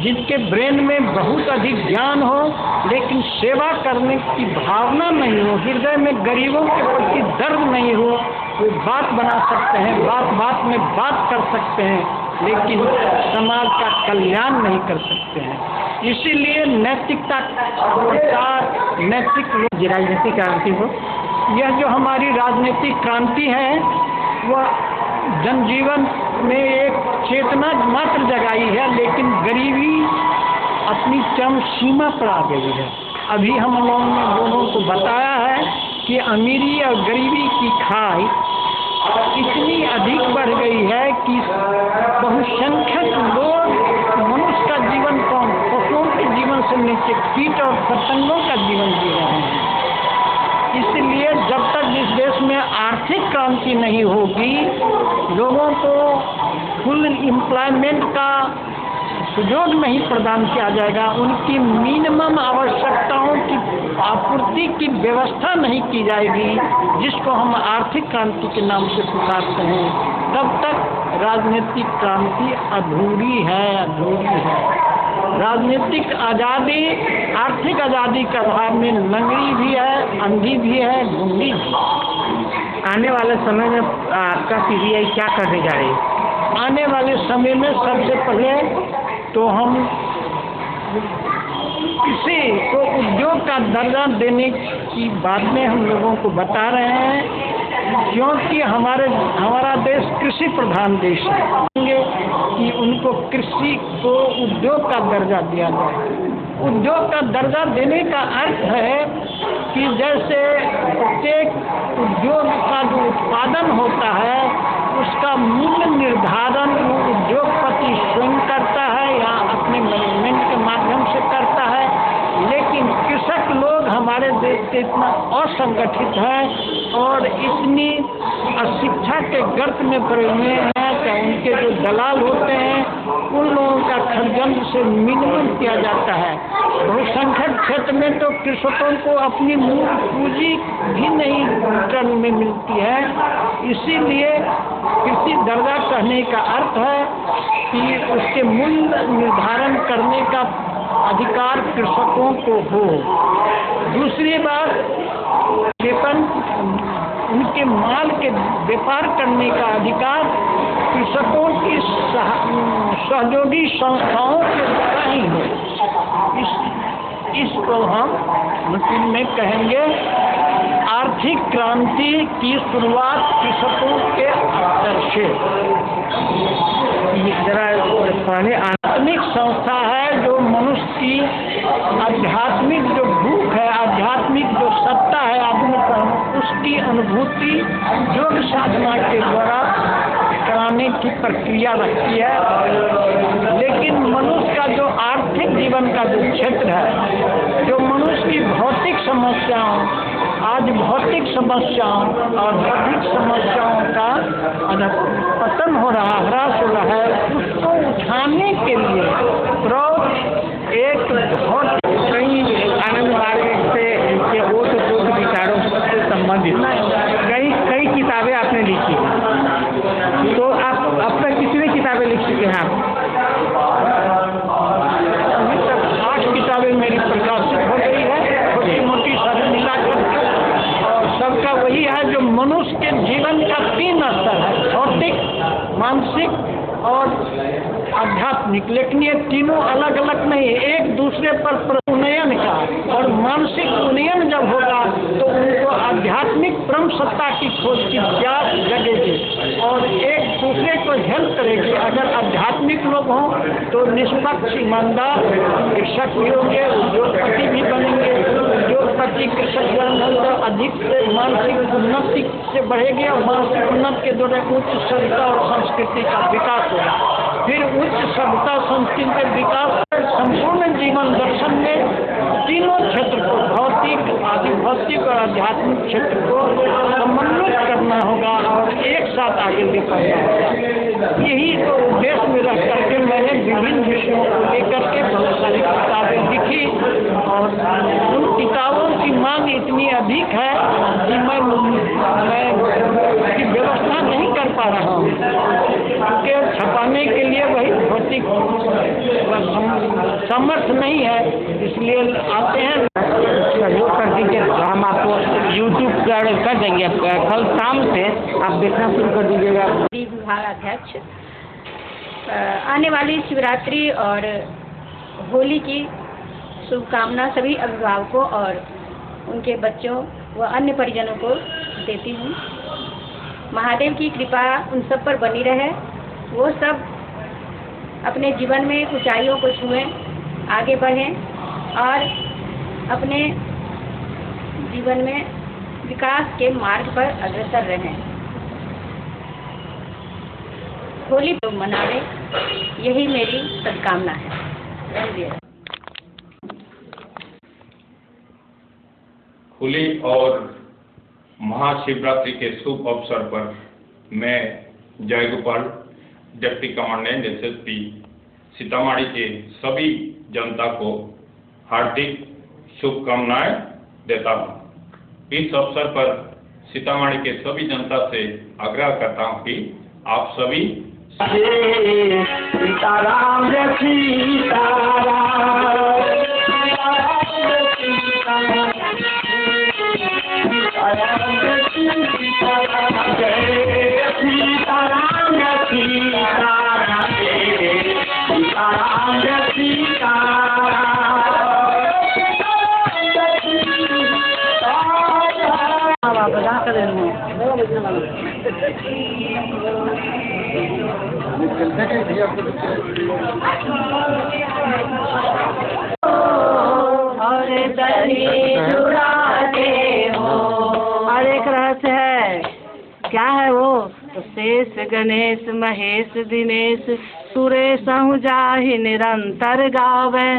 जिसके ब्रेन में बहुत अधिक ज्ञान हो लेकिन सेवा करने की भावना नहीं हो, हृदय में गरीबों के प्रति दर्द नहीं हो, वो बात बना सकते हैं, बात बात में बात कर सकते हैं, लेकिन समाज का कल्याण नहीं कर सकते हैं। इसीलिए नैतिकता प्रचार, नैतिक राजनीतिक क्रांति हो, यह जो हमारी राजनीतिक क्रांति है वह जनजीवन में एक चेतना मात्र जगाई है, लेकिन गरीबी अपनी चरम सीमा पर आ गई है। अभी हम लोगों को बताया है कि अमीरी और गरीबी की खाई इतनी अधिक बढ़ गई है कि बहुसंख्यक लोग मनुष्य का जीवन कौन पशुओं के जीवन से नीचे कीट और पतंगों का जीवन जी रहे हैं। इसलिए जब तक इस देश में आर्थिक क्रांति नहीं होगी, लोगों को फुल एम्प्लॉयमेंट का सुयोग नहीं प्रदान किया जाएगा, उनकी मिनिमम आवश्यकताओं की आपूर्ति की व्यवस्था नहीं की जाएगी, जिसको हम आर्थिक क्रांति के नाम से पुकारते हैं, तब तक राजनीतिक क्रांति अधूरी है। राजनीतिक आज़ादी आर्थिक आज़ादी के अभाव में लंगड़ी भी है, अंधी भी है, गूंगी भी। आने वाले समय में आपका सीबीआई क्या करने जा रही है? आने वाले समय में सबसे पहले तो हम किसी को उद्योग का दर्जा देने की बात में हम लोगों को बता रहे हैं, क्योंकि हमारा देश कृषि प्रधान देश है कि उनको कृषि को उद्योग का दर्जा दिया जाए। उद्योग का दर्जा देने का अर्थ है कि जैसे प्रत्येक उद्योग का जो उत्पादन होता है उसका मूल्य निर्धारण वो उद्योगपति स्वयं करता है या अपने मैनेजमेंट के माध्यम से करता है, लेकिन कृषक लोग हमारे देश के इतना असंगठित है और इतनी अशिक्षा के गर्त में पड़े हुए हैं कि उनके जो दलाल होते हैं उन लोगों का खर्जंद से मिनिमम किया जाता है। बहुसंख्यक क्षेत्र में तो कृषकों को अपनी मूल पूंजी भी नहीं रिटर्न में मिलती है। इसीलिए कृषि दर्जा कहने का अर्थ है कि उसके मूल्य निर्धारण करने का अधिकार कृषकों को हो। दूसरी बात, वेतन उनके माल के व्यापार करने का अधिकार कृषकों की सहयोगी संस्थाओं के द्वारा ही हो। इसको हम मुस्लिम में कहेंगे आर्थिक क्रांति की शुरुआत कृषकों के स्तर से। जरा पहले आध्यात्मिक संस्था है जो मनुष्य की आध्यात्मिक जो भूख है, आध्यात्मिक जो सत्ता है आदमी का, उसकी अनुभूति योग साधना के द्वारा कराने की प्रक्रिया रखती है। लेकिन मनुष्य का जो आर्थिक जीवन का जो क्षेत्र है, जो मनुष्य की भौतिक समस्याओं, आज भौतिक समस्याओं और बौद्धिक समस्याओं का पतन हो रहा, ह्रास हो रहा है, उसको उठाने के लिए एक बहुत कई आनंद मार्ग से ओत विचारों से संबंधित कई किताबें आपने लिखी, तो आप अब तक कितनी किताबें लिख चुके हैं? आप अभी तक 8 किताबें मेरी प्रकाशित हो गई है, छोटी मोटी सारी मिलाकर, और सबका वही है जो मनुष्य के जीवन का 3 स्तर है, भौतिक, मानसिक और आध्यात्मिक। लेकिन ये तीनों अलग अलग नहीं, एक दूसरे पर उन्नयन का, और मानसिक उन्नयन जब होगा तो उनको आध्यात्मिक परम सत्ता की खोज की प्यास जगेगी और एक दूसरे को हेल्प करेगी। अगर आध्यात्मिक लोग हों तो निष्पक्ष ईमानदार कृषक भी होंगे, उद्योगपति भी बनेंगे। उद्योगपति कृषक बनने तो अधिक से मानसिक उन्नति से बढ़ेगी और मानसिक उन्नति के द्वारा उच्च सभ्यता और संस्कृति का विकास होगा। फिर उच्च सभ्यता संस्कृति के विकास संपूर्ण जीवन दर्शन में तीनों क्षेत्र को भौतिक, आदिभौतिक और आध्यात्मिक क्षेत्र को समन्वित करना होगा और एक साथ आगे बढ़ना होगा। यही तो उद्देश्य में रख करके मैंने विभिन्न विषयों को लेकर के बहुत सारी किताबें लिखी और उन किताबों की मांग इतनी अधिक है कि मैं की व्यवस्था नहीं कर पा रहा हूँ, क्योंकि छपाने के लिए वही भौतिक सामर्थ्य नहीं है, इसलिए आते हैं। सहयोग कर दीजिए, हम आपको यूट्यूब कर देंगे, कल शाम से आप देखना शुरू कर दीजिएगा। विभाग अध्यक्ष, आने वाली शिवरात्रि और होली की शुभकामना सभी अभिभावकों और उनके बच्चों व अन्य परिजनों को देती हूँ। महादेव की कृपा उन सब पर बनी रहे, वो सब अपने जीवन में ऊंचाइयों को छुएं, आगे बढ़ें और अपने जीवन में विकास के मार्ग पर अग्रसर रहें। होली लोग मनावे, यही मेरी सद्कामना है। धन्यवाद। होली और महाशिवरात्रि के शुभ अवसर पर मैं Jaigopal, deputy commandant SSP Sitamarhi के सभी जनता को हार्दिक शुभकामनाएं देता हूं। इस अवसर पर सीतामढ़ी के सभी जनता से आग्रह करता हूं कि आप सभी सीताराम जय सीताराम, और एक रहस्य है, क्या है वो? तो शेष गणेश महेश दिनेश सुरेश जाहि निरंतर गावे,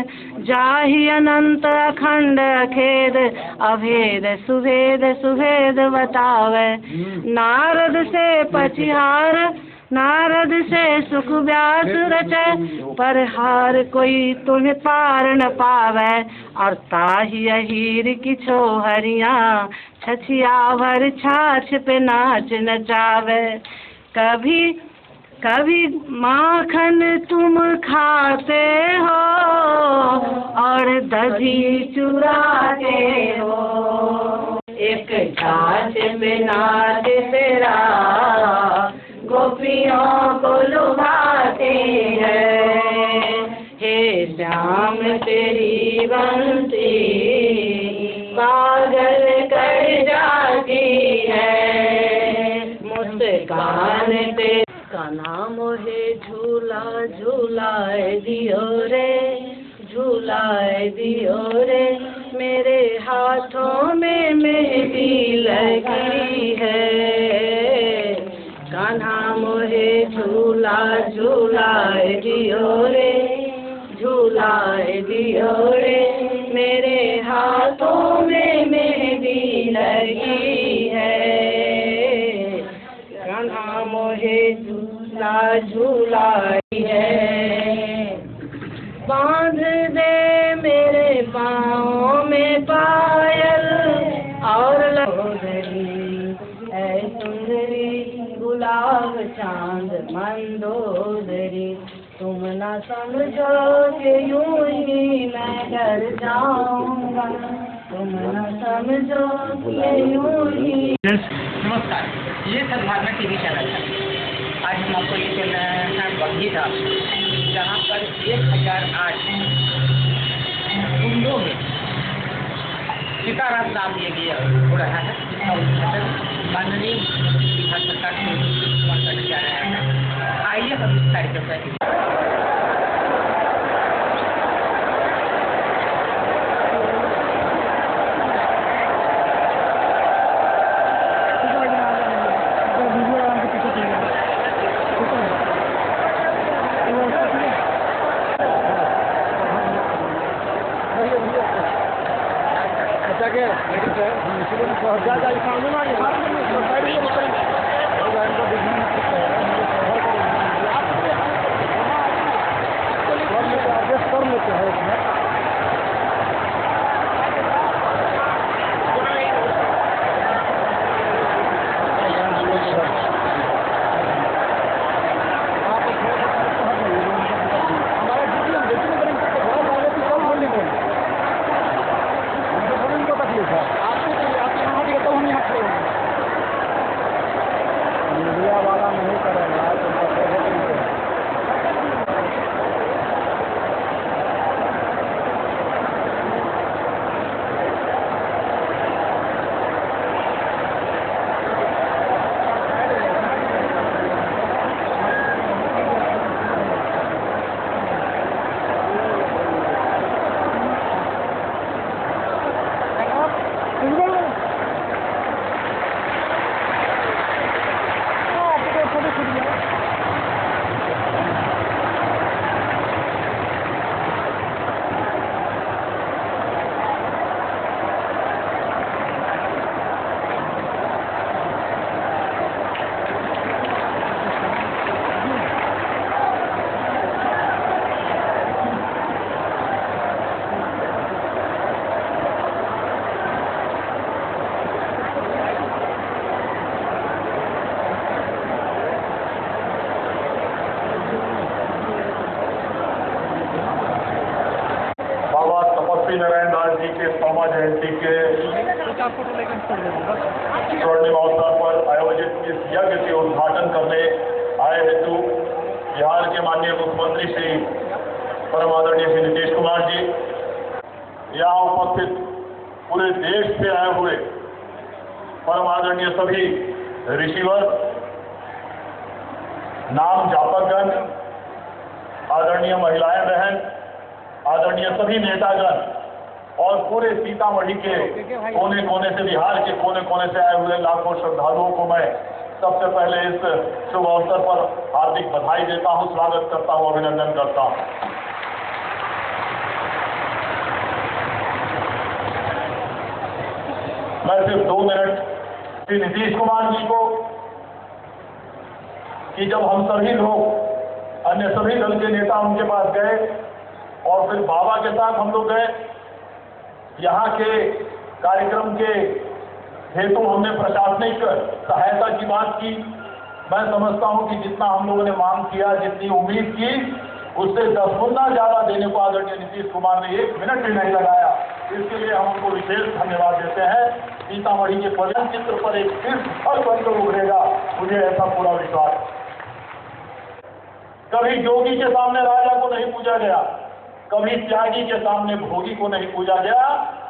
जाहि अनंत अखंड अखेद अभेद सुभेद सुभेद बतावे। नारद से पचिहार नारद से सुख व्यास रचे, पर हार कोई तुम्हें पार न पावे। और ताहि अहीर की छोहरिया छछिया भर छाछ पे नाच नचावे। कभी कभी माखन तुम खाते हो और दही चुराते हो, एक छाछ पे नाच तेरा गोपियों को लुभाते हैं। हे श्याम तेरी बंसी पागल कर जाती है, मुस्कान तेरी का नाम है झूला झूलाए दियो रे, झूलाए दियो रे। मेरे हाथों में मेहंदी लगी है, कान्हा मोहे झूला झूलाए दियो रे, झूलाए दियो रे। मेरे हाथों में मेहंदी लगी है, कान्हा मोहे झूला झूलाई है। बांध दे मेरे पाँव में पायल और लोधरी है सुंदरी, गुलाब चांद मंदोदरी। तुम न समझो कि यूं ही मैं डर जाऊंगा, तुम न समझो कि यूं ही। नमस्कार, ये सद्भावना TV चैनल है। आज हम आपको ये चल रहे हैं बगीचा, जहाँ पर 1008 कुंडों में सीताराम नाम ये हो रहा है, जिसका उद्घाटन माननीय बिहार सरकार के मंत्री जा रहे हैं। आइए हम इस कार्यक्रम का जयंती के स्वर्णिम अवसर पर आयोजित इस यज्ञ के उद्घाटन करने आए हेतु बिहार के माननीय मुख्यमंत्री श्री परम आदरणीय श्री नीतीश कुमार जी, यहाँ उपस्थित पूरे देश से आए हुए परम आदरणीय सभी ऋषिवर, नाम जापकगण, आदरणीय महिलाएं बहन, आदरणीय सभी नेतागण और पूरे सीतामढ़ी के कोने कोने से, बिहार के कोने कोने से आए हुए लाखों श्रद्धालुओं को मैं सबसे पहले इस शुभ अवसर पर हार्दिक बधाई देता हूं, स्वागत करता हूं, अभिनंदन करता हूं। मैं सिर्फ 2 मिनट श्री नीतीश कुमार जी को, कि जब हम सभी लोग, अन्य सभी दल के नेता उनके पास गए और फिर बाबा के साथ हम लोग गए, यहाँ के कार्यक्रम के हेतु हमने प्रशासनिक सहायता की बात की। मैं समझता हूं कि जितना हम लोगों ने मांग किया, जितनी उम्मीद की, उससे 10 गुना ज्यादा देने को आदरणीय नीतीश कुमार ने 1 मिनट भी नहीं लगाया। इसके लिए हम उनको विशेष धन्यवाद देते हैं। सीतामढ़ी के पर्यटन चित्र पर एक तीर्थ स्थल बनकर उभरेगा, मुझे ऐसा पूरा विश्वास है। कभी जोगी के सामने राजा को नहीं पूजा गया, कभी त्यागी के सामने भोगी को नहीं पूजा गया।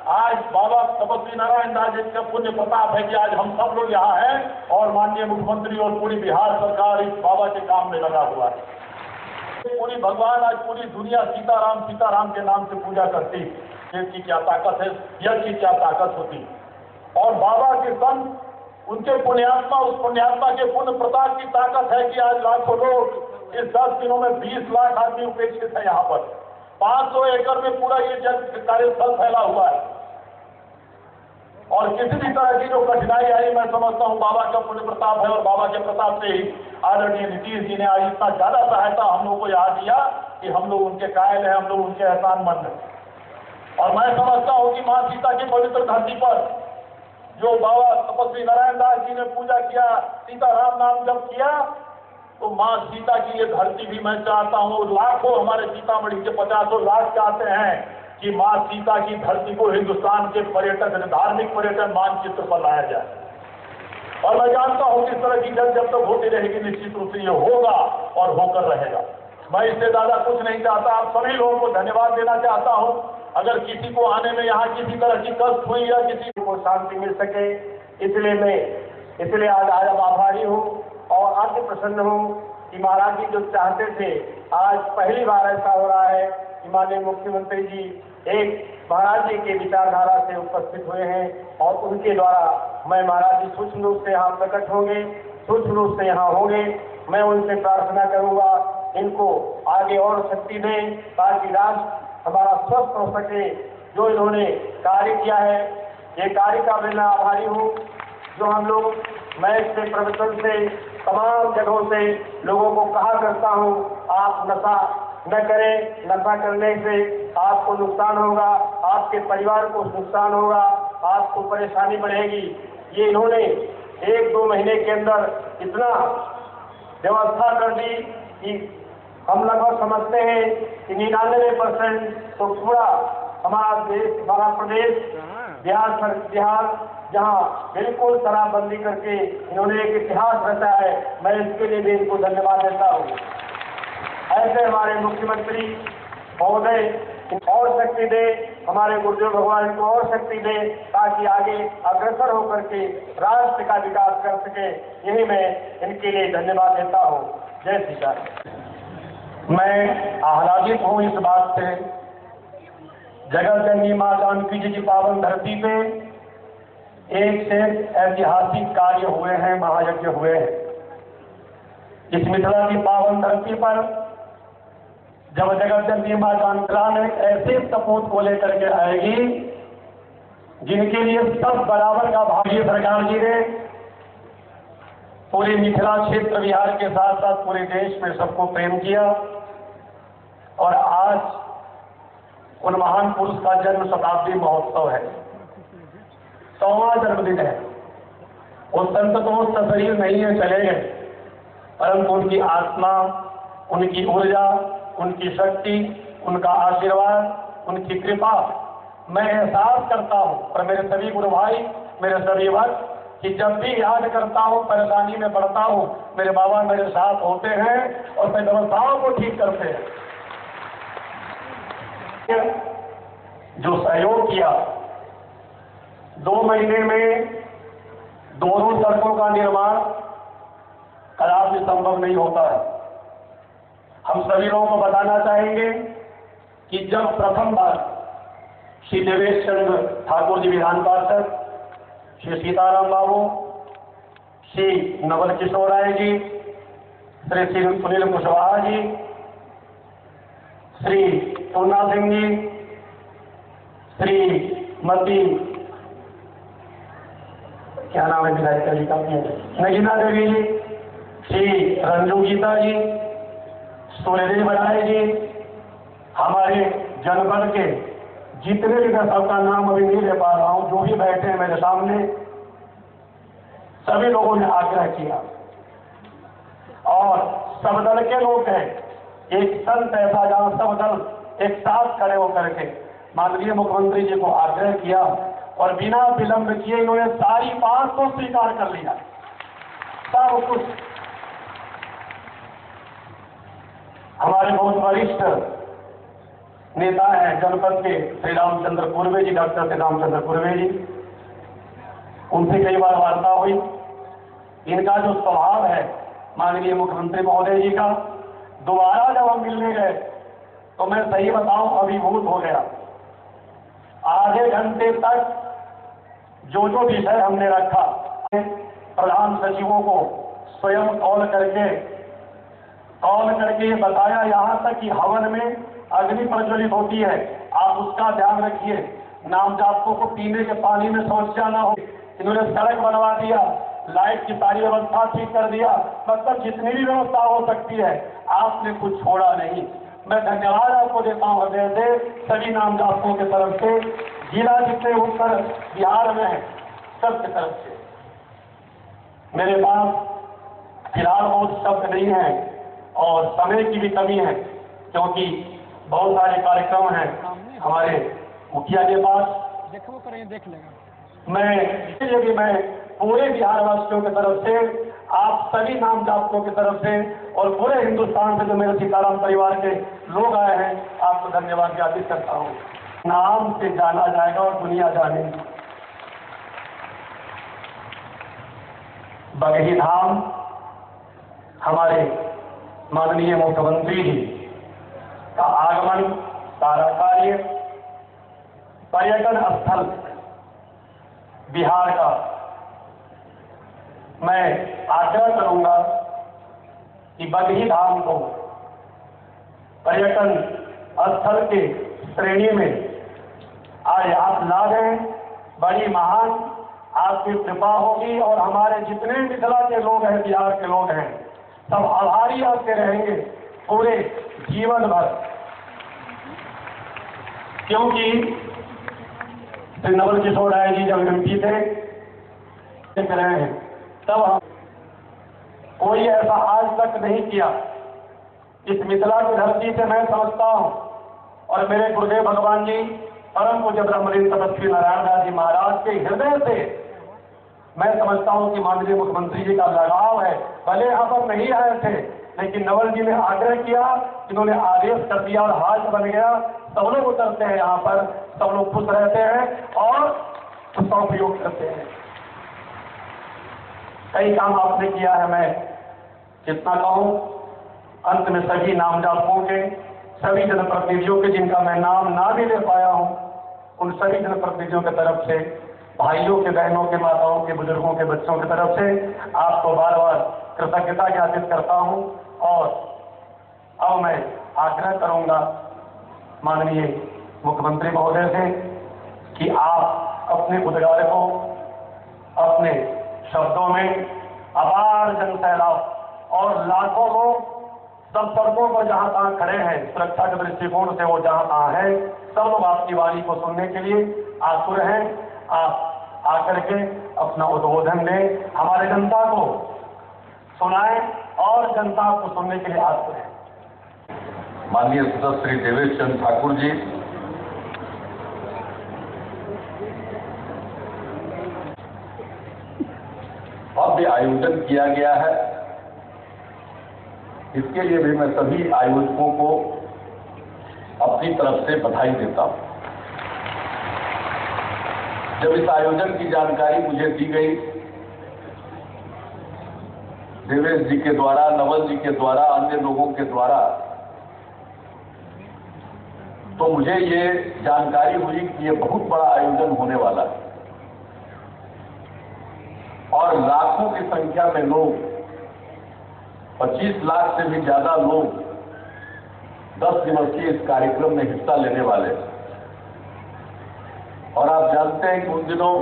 आज बाबा तपस्वी नारायण दास जी का पुण्य प्रताप है कि आज हम सब लोग यहाँ हैं और माननीय मुख्यमंत्री और पूरी बिहार सरकार इस बाबा के काम में लगा हुआ है। पूरी भगवान, आज पूरी दुनिया सीताराम सीताराम के नाम से पूजा करती। देश की क्या ताकत है, यज्ञ की क्या ताकत होती। और बाबा के संत, उनके पुण्यात्मा, उस पुण्यात्मा के पुण्य प्रताप की ताकत है कि आज लाखों लोग, इस 10 दिनों में 20 लाख आदमी उपेक्षित है यहाँ पर। 500 एकड़ में पूरा ये कार्यस्थल फैला हुआ है और किसी भी तरह की जो कठिनाई आई, मैं समझता हूं बाबा का पुण्य प्रताप है और बाबा के प्रताप से ही आदरणीय नीतीश जी ने आज इतना ज्यादा सहायता हम लोग को यहाँ दिया कि हम लोग उनके कायल हैं, हम लोग उनके एहसानमंद हैं। और मैं समझता हूं कि मां सीता की पवित्र धरती पर जो बाबा तपस्वी नारायण दास जी ने पूजा किया, सीताराम नाम जप किया, तो मां सीता की ये धरती भी मैं चाहता हूं, लाखों हमारे सीतामढ़ी के 50 लाख चाहते हैं कि मां सीता की धरती को हिंदुस्तान के पर्यटन, धार्मिक पर्यटन मानचित्र पर लाया जाए। और मैं जानता हूं कि इस तरह की जब तक होती रहेगी, निश्चित रूप से ये होगा और होकर रहेगा। मैं इससे ज्यादा कुछ नहीं चाहता। आप सभी लोगों को धन्यवाद देना चाहता हूं। अगर किसी को आने में यहाँ किसी तरह की कष्ट हुई या किसी को शांति मिल सके, इसलिए आज आभारी हूँ और आज प्रसन्न हूँ कि महाराज जी जो चाहते थे, आज पहली बार ऐसा हो रहा है कि माननीय मुख्यमंत्री जी एक महाराज जी के विचारधारा से उपस्थित हुए हैं और उनके द्वारा मैं महाराज जी सूक्ष्म रूप से यहाँ प्रकट होंगे, सूक्ष्म रूप से यहाँ होंगे। मैं उनसे प्रार्थना करूंगा इनको आगे और शक्ति दें ताकि राष्ट्र हमारा स्वस्थ हो सके, जो इन्होंने कार्य किया है। ये कार्य का मैं आभारी हूँ। जो हम लोग, मैं इससे प्रवचन से तमाम जगहों से लोगों को कहा करता हूँ, आप नशा न करें, नशा करने से आपको नुकसान होगा, आपके परिवार को नुकसान होगा, आपको परेशानी बढ़ेगी। ये इन्होंने 1-2 महीने के अंदर इतना व्यवस्था कर दी कि हम लगभग समझते हैं कि 99% तो पूरा हमारा देश, हमारा प्रदेश बिहार जहाँ बिल्कुल शराबबंदी करके इन्होंने एक इतिहास रचा है। मैं इसके लिए भी इनको धन्यवाद देता हूँ। ऐसे हमारे मुख्यमंत्री महोदय और शक्ति दे, हमारे गुरुदेव भगवान इनको और शक्ति दे, ताकि आगे अग्रसर होकर के राष्ट्र का विकास कर सके। यही मैं इनके लिए धन्यवाद देता हूँ। जय श्री राम। मैं आह्लादित हूँ इस बात से, जगत जननी माँ जानकी जी की पावन धरती पे एक से ऐतिहासिक कार्य हुए हैं, महायज्ञ हुए हैं। इस मिथिला की पावन धरती पर जब जगत जननी माँ जानकी ने ऐसे सपूत को लेकर के आएगी जिनके लिए सब बराबर का भाग्य सरकार जी ने पूरे मिथिला क्षेत्र बिहार के साथ साथ पूरे देश में सबको प्रेम किया। और आज उन महान पुरुष का जन्म शताब्दी महोत्सव है, 100वां जन्मदिन है। उस संत तो उस शरीर नहीं है, चले गए, परंतु उनकी आत्मा, उनकी ऊर्जा, उनकी शक्ति, उनका आशीर्वाद, उनकी कृपा मैं एहसास करता हूँ। और मेरे सभी गुरु भाई, मेरे सभी भक्त, कि जब भी याद करता हूँ, परेशानी में पड़ता हूँ, मेरे बाबा मेरे साथ होते हैं और मेरी समस्याओं को ठीक करते हैं। जो सहयोग किया, 2 महीने में दोनों सड़कों का निर्माण कदापि संभव नहीं होता है। हम सभी लोगों को बताना चाहेंगे कि जब प्रथम बार श्री देवेश चंद्र ठाकुर जी विधान पार्षद, श्री सीताराम बाबू, श्री नवल किशोर राय जी, श्री सुनील कुशवाहा जी, श्री पूर्णा सिंह जी, श्रीमती क्या नाम है विधायिका जी का, नगीना देवी जी, श्री रंजू गीता जी, सूर्यदेव राय जी, हमारे जनपद के जितने भी, मैं सबका नाम अभी नहीं ले पा रहा हूं, जो भी बैठे हैं मेरे सामने, सभी लोगों ने आग्रह किया और सब दल के लोग हैं। एक संत ऐसा जहां सब दल एक साथ खड़े होकर के माननीय मुख्यमंत्री जी को आग्रह किया और बिना विलंब किए इन्होंने सारी बात को स्वीकार कर लिया, सब कुछ। हमारे बहुत वरिष्ठ नेता हैं जनपद के श्री रामचंद्र पूर्वे जी, डॉक्टर श्री रामचंद्र पूर्वे जी, उनसे कई बार वार्ता हुई। इनका जो स्वभाव है माननीय मुख्यमंत्री महोदय जी का, दोबारा जब हम मिलने गए तो मैं सही बताऊं अभिभूत हो गया। आधे घंटे तक जो विषय हमने रखा, प्रधान सचिवों को स्वयं कॉल करके बताया, यहाँ तक कि हवन में अग्नि प्रज्वलित होती है, आप उसका ध्यान रखिए, नाम जापकों को पीने के पानी में समस्या ना हो। इन्होंने सड़क बनवा दिया, लाइट की सारी व्यवस्था ठीक कर दिया, मतलब जितनी भी व्यवस्था हो सकती है आपने कुछ छोड़ा नहीं। मैं धन्यवाद आपको देता हूँ हृदय से, सभी नाम जापकों की तरफ से, जिला जितने उत्तर बिहार में है सबकी तरफ से। मेरे पास फिलहाल बहुत शब्द नहीं है और समय की भी कमी है, क्योंकि बहुत सारे कार्यक्रम हैं हमारे मुखिया के पास। मैं इसलिए भी मैं पूरे बिहार वासियों की तरफ से, आप सभी नाम जापकों की तरफ से और पूरे हिंदुस्तान से जो मेरे सीताराम परिवार के लोग आए हैं, आपको धन्यवाद ज्ञापित करता हूँ। नाम से जाना जाएगा और दुनिया जानेगी। बगही धाम हमारे माननीय मुख्यमंत्री जी का आगमन, सारा कार्य, पर्यटन स्थल बिहार का, मैं आग्रह करूंगा कि बगही धाम को पर्यटन स्थल के श्रेणी में आज आप ला गए, बड़ी महान आपकी कृपा होगी और हमारे जितने मिथिला के लोग हैं, बिहार के लोग हैं, सब आभारी आपके रहेंगे पूरे जीवन भर। क्योंकि श्री नवल किशोर राय जी जब एमपी थे देख रहे हैं, तब हम कोई ऐसा आज तक नहीं किया। इस मिथिला की धरती से मैं समझता हूं, और मेरे गुरुदेव भगवान जी परम पूज्य ब्रह्मलीन तपस्वी नारायण दास जी महाराज के हृदय से मैं समझता हूं कि माननीय मुख्यमंत्री जी का लगाव है। भले यहाँ पर नहीं आए थे, लेकिन नवल जी ने आग्रह किया, इन्होंने आदेश कर दिया और हाथ बन गया। सब लोग उतरते हैं यहाँ पर, सब लोग खुश रहते हैं और उसका उपयोग करते हैं। कई काम आपने किया है, मैं कितना कहूं। अंत में सभी नामजातकों के, सभी जनप्रतिनिधियों के, जिनका मैं नाम ना भी ले पाया हूं, उन सभी जनप्रतिनिधियों की तरफ से, भाइयों के, बहनों के, माताओं के, बुजुर्गों के, बच्चों की तरफ से आपको बार बार कृतज्ञता ज्ञापित करता हूं। और अब मैं आग्रह करूंगा माननीय मुख्यमंत्री महोदय से कि आप अपने उद्गार को अपने शब्दों में अपार जन सैलाब और लाखों लोग सब सड़कों पर जहां तहां खड़े हैं, सुरक्षा के दृष्टिकोण से वो जहां तहां है, सब लोग आपकी वाणी को सुनने के लिए आतुर हैं। आप आकर के अपना उद्बोधन दें, हमारे जनता को सुनाएं और जनता को सुनने के लिए आतुर हैं। माननीय सदस्य श्री देवेश चंद्र ठाकुर जी, भव्य आयोजन किया गया है, इसके लिए भी मैं सभी आयोजकों को अपनी तरफ से बधाई देता हूं। जब इस आयोजन की जानकारी मुझे दी गई देवेश जी के द्वारा, नवल जी के द्वारा, अन्य लोगों के द्वारा, तो मुझे ये जानकारी हुई कि ये बहुत बड़ा आयोजन होने वाला है और लाखों की संख्या में लोग, 25 लाख से भी ज्यादा लोग 10 दिवसीय इस कार्यक्रम में हिस्सा लेने वाले हैं। और आप जानते हैं कि उन दिनों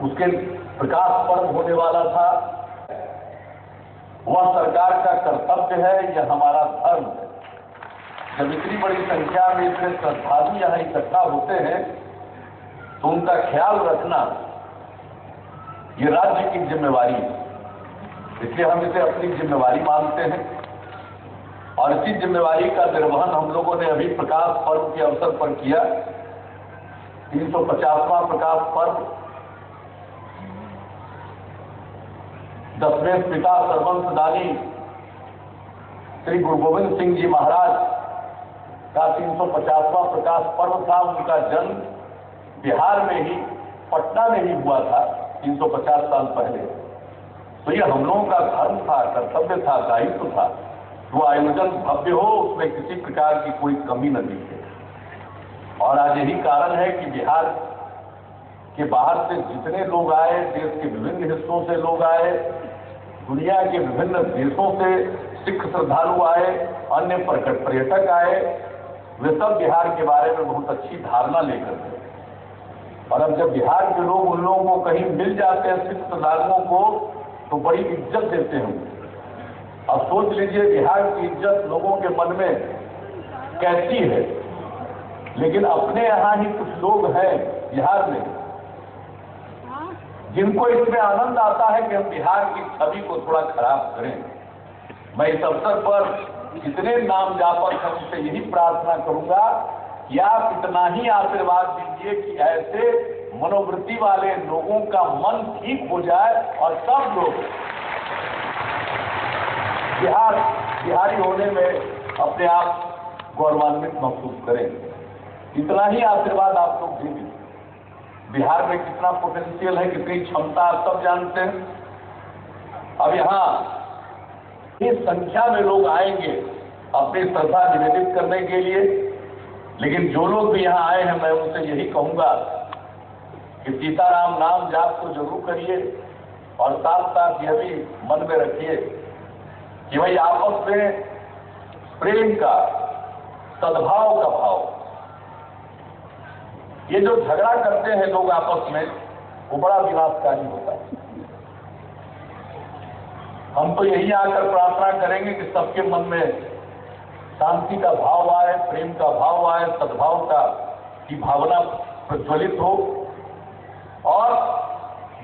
उसके प्रकाश पर्व होने वाला था। वह सरकार का कर्तव्य है, यह हमारा धर्म है। जब इतनी बड़ी संख्या में इतने श्रद्धालु यहां इकट्ठा होते हैं तो उनका ख्याल रखना ये राज्य की जिम्मेवारी है। इसलिए हम इसे अपनी जिम्मेवारी मानते हैं और इसी जिम्मेवारी का निर्वहन हम लोगों ने अभी प्रकाश पर्व के अवसर पर किया। 350वां प्रकाश पर्व 10वें पिता सर्वंशदानी श्री गुरु गोविंद सिंह जी महाराज का 350वां प्रकाश पर्व था। उनका जन्म बिहार में ही, पटना में ही हुआ था 350 साल पहले। तो ये हम लोगों का धर्म था, कर्तव्य था, दायित्व था। वो आयोजन भव्य हो, उसमें किसी प्रकार की कोई कमी न दिखे। और आज यही कारण है कि बिहार के बाहर से जितने लोग आए, देश के विभिन्न हिस्सों से लोग आए, दुनिया के विभिन्न देशों से सिख श्रद्धालु आए, अन्य पर्यटक आए, वे सब बिहार के बारे में बहुत अच्छी धारणा लेकर थे। और अब जब बिहार के लोग उन लोगों को कहीं मिल जाते हैं, सिख श्रद्धालुओं को, तो बड़ी इज्जत देते हैं। अब सोच लीजिए बिहार की इज्जत लोगों के मन में कैसी है। लेकिन अपने यहाँ ही कुछ लोग हैं बिहार में जिनको इसमें आनंद आता है कि हम बिहार की छवि को थोड़ा खराब करें। मैं इस अवसर पर जितने नाम जापक हैं उनसे यही प्रार्थना करूंगा कि आप इतना ही आशीर्वाद दीजिए कि ऐसे मनोवृत्ति वाले लोगों का मन ठीक हो जाए और सब लोग बिहारी होने में अपने आप गौरवान्वित महसूस करें। इतना ही आशीर्वाद आप लोग दीजिए। बिहार में कितना पोटेंशियल है, कितनी क्षमता आप सब जानते हैं। अब यहाँ इस संख्या में लोग आएंगे अपनी श्रद्धा निवेदित करने के लिए। लेकिन जो लोग भी यहाँ आए हैं, मैं उनसे यही कहूंगा कि सीताराम नाम जाप तो जरूर करिए और साथ साथ यह भी मन में रखिए कि भाई आपस में प्रेम का, सद्भाव का भाव, ये जो झगड़ा करते हैं लोग आपस में, वो बड़ा विनाशकारी होता है। हम तो यही आकर प्रार्थना करेंगे कि सबके मन में शांति का भाव आए, प्रेम का भाव आए, सद्भाव का की भावना प्रज्वलित हो। और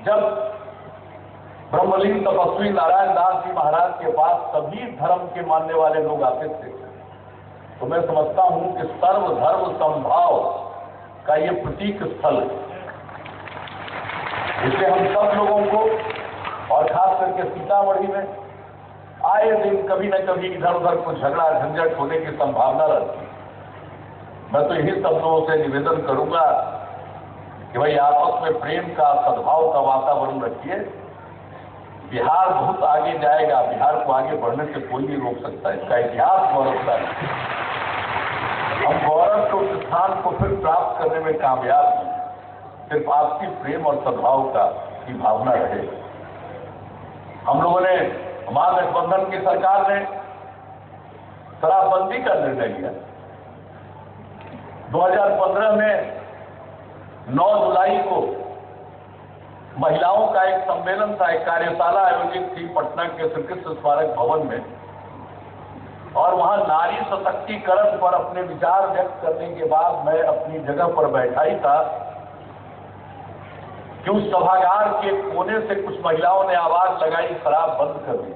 जब ब्रह्मलीन तपस्वी नारायण दास जी महाराज के पास सभी धर्म के मानने वाले लोग आते थे, तो मैं समझता हूं कि सर्वधर्म समभाव का ये प्रतीक स्थल है। इसलिए हम सब लोगों को, और खास करके सीतामढ़ी में आए दिन कभी न कभी इधर उधर कुछ झगड़ा झंझट होने की संभावना रहती है। मैं तो यही सब लोगों से निवेदन करूंगा कि भाई आपस में प्रेम का, सद्भाव का वातावरण रखिए। बिहार बहुत आगे जाएगा, बिहार को आगे बढ़ने से कोई नहीं रोक सकता। इसका इतिहास गौरवशाली है। हम गौरव के उस स्थान को फिर प्राप्त करने में कामयाब हैं, सिर्फ आपसी प्रेम और सद्भाव की भावना रहे। हम लोगों ने, महागठबंधन की सरकार ने शराबबंदी का निर्णय लिया। 2015 में 9 जुलाई को महिलाओं का एक सम्मेलन था, एक कार्यशाला आयोजित थी पटना के श्री कृष्ण स्मारक भवन में, और वहां नारी सशक्तिकरण पर अपने विचार व्यक्त करने के बाद मैं अपनी जगह पर बैठा ही था कि उस सभागार के कोने से कुछ महिलाओं ने आवाज लगाई, शराब बंद कर दी।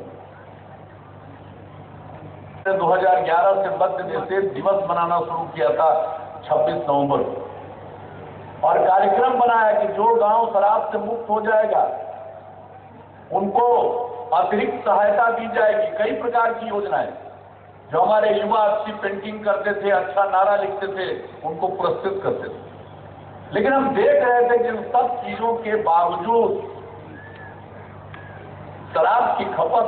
2011 से मद्य निषेध दिवस मनाना शुरू किया था 26 नवंबर को, और कार्यक्रम बनाया कि जो गांव शराब से मुक्त हो जाएगा उनको अतिरिक्त सहायता दी जाएगी। कई प्रकार की योजनाएं, जो हमारे युवा अच्छी पेंटिंग करते थे, अच्छा नारा लिखते थे, उनको पुरस्कृत करते थे। लेकिन हम देख रहे थे कि इन सब चीजों के बावजूद शराब की खपत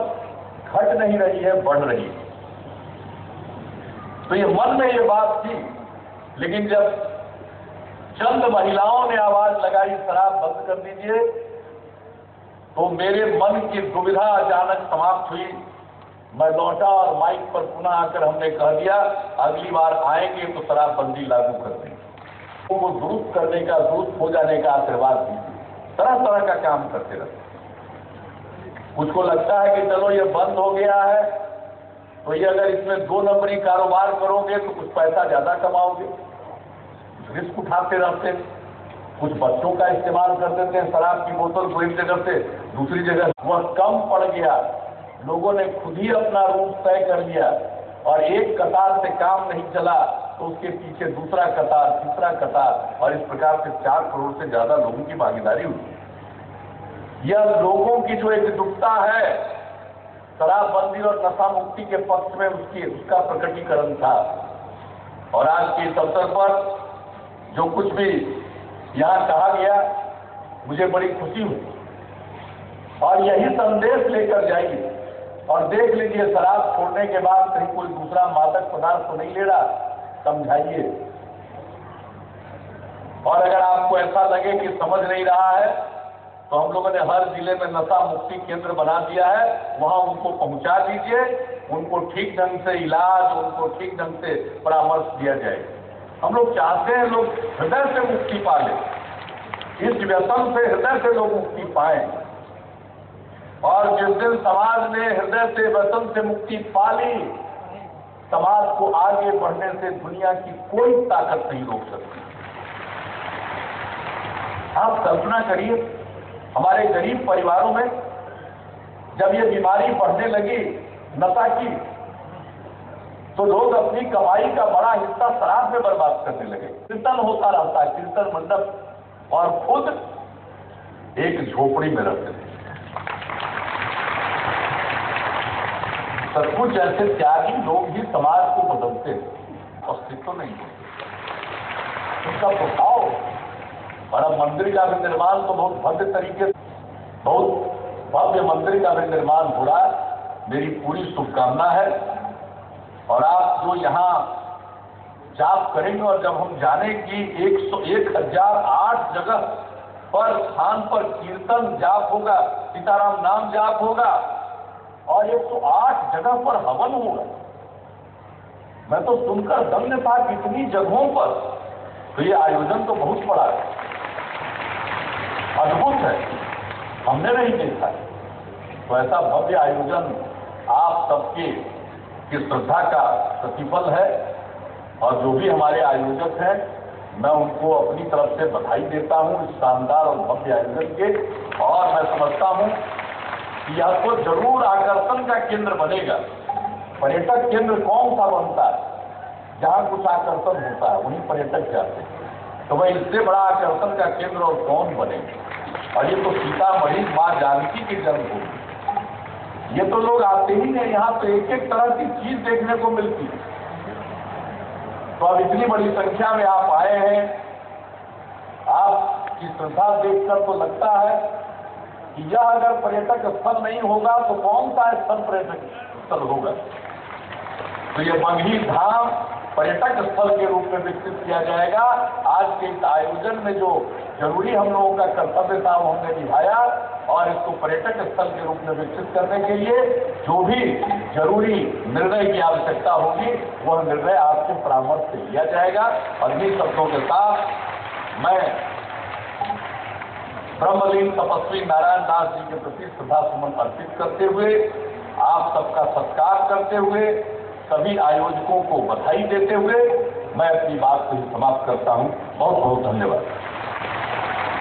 घट नहीं रही है, बढ़ रही है। तो ये मन में ये बात थी, लेकिन जब चंद महिलाओं ने आवाज लगाई शराब बंद कर दीजिए, तो मेरे मन की दुविधा अचानक समाप्त हुई। मैं लौटा और माइक पर पुनः आकर हमने कह दिया, अगली बार आएंगे तो शराबबंदी लागू कर देंगे। वो दुरुस्त करने का, दुरुस्त हो जाने का आशीर्वाद दीजिए। तरह तरह का काम करते रहते। कुछ को लगता है कि चलो ये बंद हो गया है, तो ये अगर इसमें 2 नंबरी कारोबार करोगे तो कुछ पैसा ज्यादा कमाओगे, रिस्क उठाते रहते। कुछ बच्चों का इस्तेमाल कर देते हैं शराब की बोतल को एक जगह से दूसरी जगह। वह कम पड़ गया, लोगों ने खुद ही अपना रूट तय कर लिया, और एक कतार से काम नहीं चला तो उसके पीछे दूसरा कतार, तीसरा कतार, और इस प्रकार से 4 करोड़ से ज्यादा लोगों की भागीदारी हुई। यह लोगों की जो एकजुटता है शराबबंदी और नशा मुक्ति के पक्ष में, उसका प्रकटीकरण था। और आज के इस अवसर पर जो कुछ भी यहाँ कहा गया, मुझे बड़ी खुशी हुई, और यही संदेश लेकर जाइए। और देख लीजिए, शराब छोड़ने के बाद कहीं कोई दूसरा मादक पदार्थ तो नहीं ले रहा, समझाइए। और अगर आपको ऐसा लगे कि समझ नहीं रहा है, तो हम लोगों ने हर जिले में नशा मुक्ति केंद्र बना दिया है, वहां उनको पहुंचा दीजिए, उनको ठीक ढंग से इलाज, उनको ठीक ढंग से परामर्श दिया जाए। हम लोग चाहते हैं लोग हृदय से मुक्ति पा लें, इस व्यसन से हृदय से लोग मुक्ति पाएं। और जिस दिन समाज ने हृदय से, व्यसन से मुक्ति पा ली, समाज को आगे बढ़ने से दुनिया की कोई ताकत नहीं रोक सकती। आप कल्पना करिए, हमारे गरीब परिवारों में जब ये बीमारी बढ़ने लगी नशा की, तो लोग अपनी कमाई का बड़ा हिस्सा शराब में बर्बाद करने लगे। कीर्तन होता रहता है, कीर्तन मंडप, और खुद एक झोपड़ी में रहते थे। सचमुच ऐसे त्यागी लोग ही समाज को बदलते हैं, अस्तित्व नहीं होते। उसका प्रभाव, और अब मंदिर का भी निर्माण तो बहुत भव्य तरीके से, बहुत भव्य मंदिर का भी निर्माण हो रहा है। मेरी पूरी शुभकामना है। और आप जो यहाँ जाप करेंगे, और जब हम जाने की 1008 जगह पर स्थान पर कीर्तन जाप होगा, सीताराम नाम जाप होगा, और 108 जगह पर हवन होगा। मैं तो सुनकर दंग था, कितनी जगहों पर तो ये आयोजन तो बहुत बड़ा है, अद्भुत है, हमने नहीं देखा है। तो ऐसा भव्य आयोजन आप सबके की श्रद्धा का प्रतिफल है, और जो भी हमारे आयोजक हैं मैं उनको अपनी तरफ से बधाई देता हूं इस शानदार और भव्य आयोजन के। और मैं समझता हूं कि यह तो जरूर आकर्षण का केंद्र बनेगा। पर्यटक केंद्र कौन सा बनता है? जहां कुछ आकर्षण होता है वहीं पर्यटक जाते हैं। तो वह इससे बड़ा आकर्षण का केंद्र और कौन बनेगा? और ये तो सीतामढ़ी माँ जानकी की जन्मभूमि, ये तो लोग आते ही नहीं, यहाँ तो एक एक तरह की चीज देखने को मिलती है। तो अब इतनी बड़ी संख्या में आप आए हैं, आपकी श्रद्धा देखकर तो लगता है कि यह अगर पर्यटक स्थल नहीं होगा तो कौन सा स्थल पर्यटक स्थल होगा? तो ये बंगी धाम पर्यटक स्थल के रूप में विकसित किया जाएगा। आज के इस आयोजन में जो जरूरी हम लोगों का कर्तव्य था वो हमने निभाया, और इसको पर्यटक स्थल के रूप में विकसित करने के लिए जो भी जरूरी निर्णय की आवश्यकता होगी वह निर्णय आपके परामर्श से लिया जाएगा। और इन शब्दों के साथ मैं ब्रह्मलीन तपस्वी नारायण दास जी के प्रति श्रद्धा सुमन अर्पित करते हुए, आप सबका सत्कार करते हुए, सभी आयोजकों को बधाई देते हुए मैं अपनी बात को समाप्त करता हूं। बहुत बहुत धन्यवाद।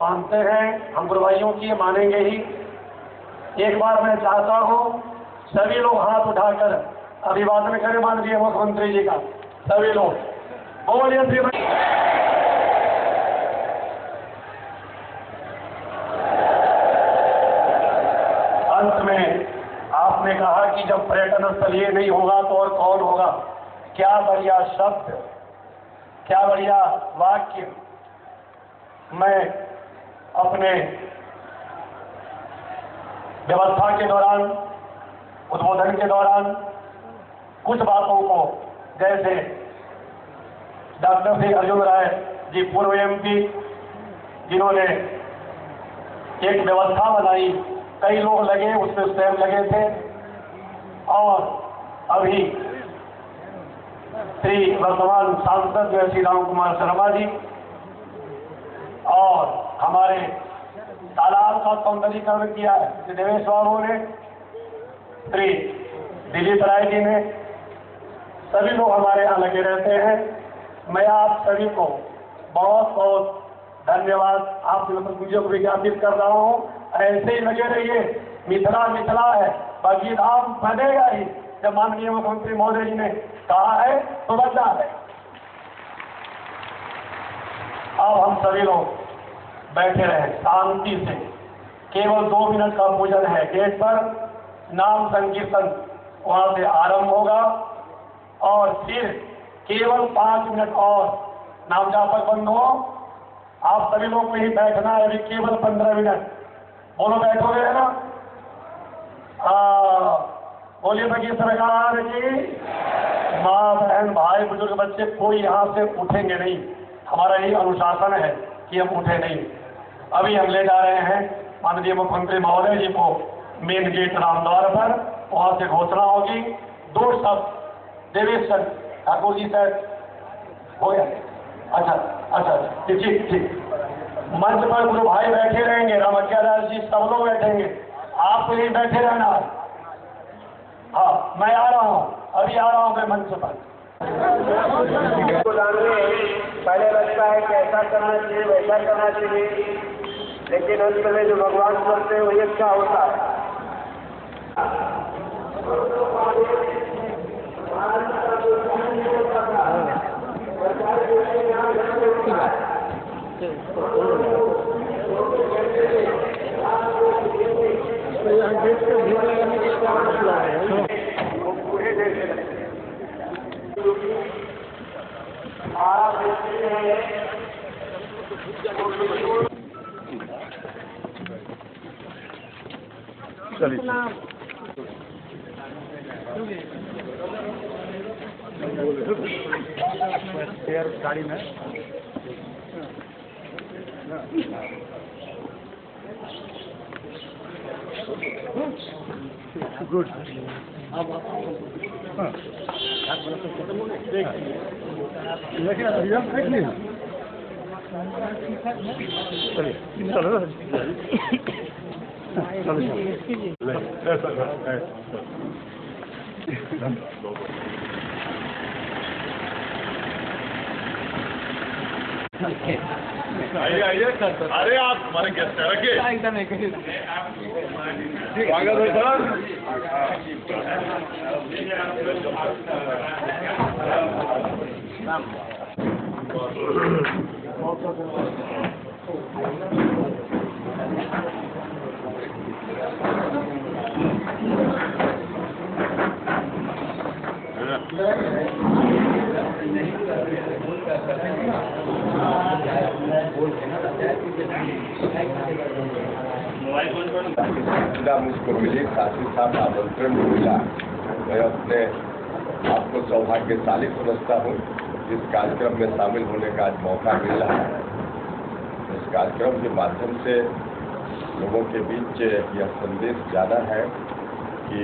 मानते हैं, हम गुरुभाइयों की मानेंगे ही। एक बार मैं चाहता हूं सभी लोग हाथ उठाकर अभिवादन करें माननीय मुख्यमंत्री जी का। सभी लोग बोलिए। अंत में आपने कहा कि जब पर्यटन स्थल ये नहीं होगा तो और कौन होगा? क्या बढ़िया शब्द, क्या बढ़िया वाक्य। मैं अपने व्यवस्था के दौरान, उद्बोधन के दौरान कुछ बातों को, जैसे डॉक्टर श्री अर्जुन राय जी पूर्व एमपी, जिन्होंने एक व्यवस्था बनाई, कई लोग लगे, उसमें स्वयं लगे थे, और अभी श्री वर्तमान सांसद जो श्री राम कुमार शर्मा जी, और हमारे तालाब का सौंदर्यीकरण किया है श्री देवेश बाबू ने, श्री दिलीप राय जी ने, सभी लोग हमारे यहाँ लगे रहते हैं। मैं आप सभी को बहुत बहुत धन्यवाद आप मुझे विज्ञापित कर रहा हूँ। ऐसे ही लगे रहिए, मिथिला मिथिला है, बाकी धाम बनेगा ही। जब माननीय मुख्यमंत्री महोदय जी ने कहा है तो बचा है। अब हम सभी लोग बैठे रहे शांति से, केवल 2 मिनट का पूजन है। गेट पर नाम संकीर्तन वहां से आरंभ होगा, और फिर केवल 5 मिनट और नाम जापक बंद हो। आप सभी लोग को ही बैठना है अभी केवल 15 मिनट। बोलो, बैठोगे है ना? बोलिए बगी सरकार की। माँ बहन भाई बुजुर्ग बच्चे कोई यहाँ से उठेंगे नहीं, हमारा यही अनुशासन है कि हम उठे नहीं। अभी हम ले जा रहे हैं माननीय मुख्यमंत्री महोदय जी को मेन गेट रामद्वार पर, वहां से घोषणा होगी। 2 शब्द देवेश ठाकुर जी सर हो गया। अच्छा ठीक। मंच पर गुरु भाई बैठे रहेंगे, रामज्ञा दास जी सब लोग बैठेंगे, आप यही बैठे रहना। हाँ, मैं आ रहा हूँ, अभी आ रहा हूँ मैं मंच पर। पहले लगता है कि ऐसा करना चाहिए, वैसा करना चाहिए, लेकिन अंत में जो भगवान करते हैं वही अच्छा होता है। गाड़ी में गुड। देखिए आइए अरे आप हमारे गेस्ट हैं रखिए एकदम स्वागत है मुझको मिली, साथ ही साथ आमंत्रण मिला। मैं अपने आपको सौभाग्यशाली समझता हूँ इस कार्यक्रम में शामिल होने का आज मौका मिल रहा है। इस कार्यक्रम के माध्यम से लोगों के बीच यह संदेश जाना है कि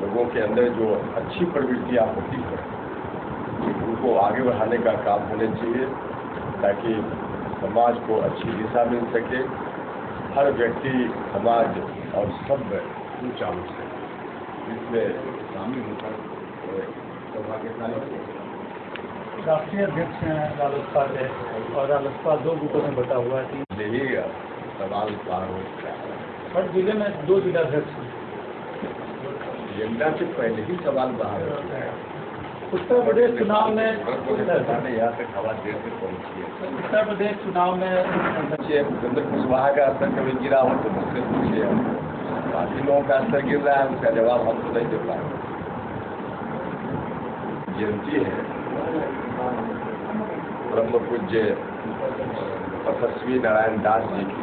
लोगों के अंदर जो अच्छी प्रवृत्तियाँ होती हैं उनको आगे बढ़ाने का काम होने चाहिए, ताकि समाज को अच्छी दिशा मिल सके, हर व्यक्ति समाज और सब ऊंचा उठ सके। इसमें शामिल होकर सौभाग्यशाली राष्ट्रीय अध्यक्ष हैं रालोसपा के, और रालोसपा 2 गुटों में बटा हुआ है। यही सवाल पार हो गया। हर जिले में 2 जिलाध्यक्ष हैं। एजेंडा से पहले ही सवाल बाहर हो गया। उत्तर प्रदेश चुनाव में यहाँ तक हवा देर से पहुँची है। उत्तर प्रदेश चुनाव में भूपेंद्र कुशवाहा का स्तर कभी गिरा हो तो मुझसे पूछिए। बाकी लोगों का स्तर गिर रहा है, उसका जवाब हम तो नहीं दे पाएंगे। जयंती है ब्रह्म पूज्य तपस्वी नारायण दास जी की।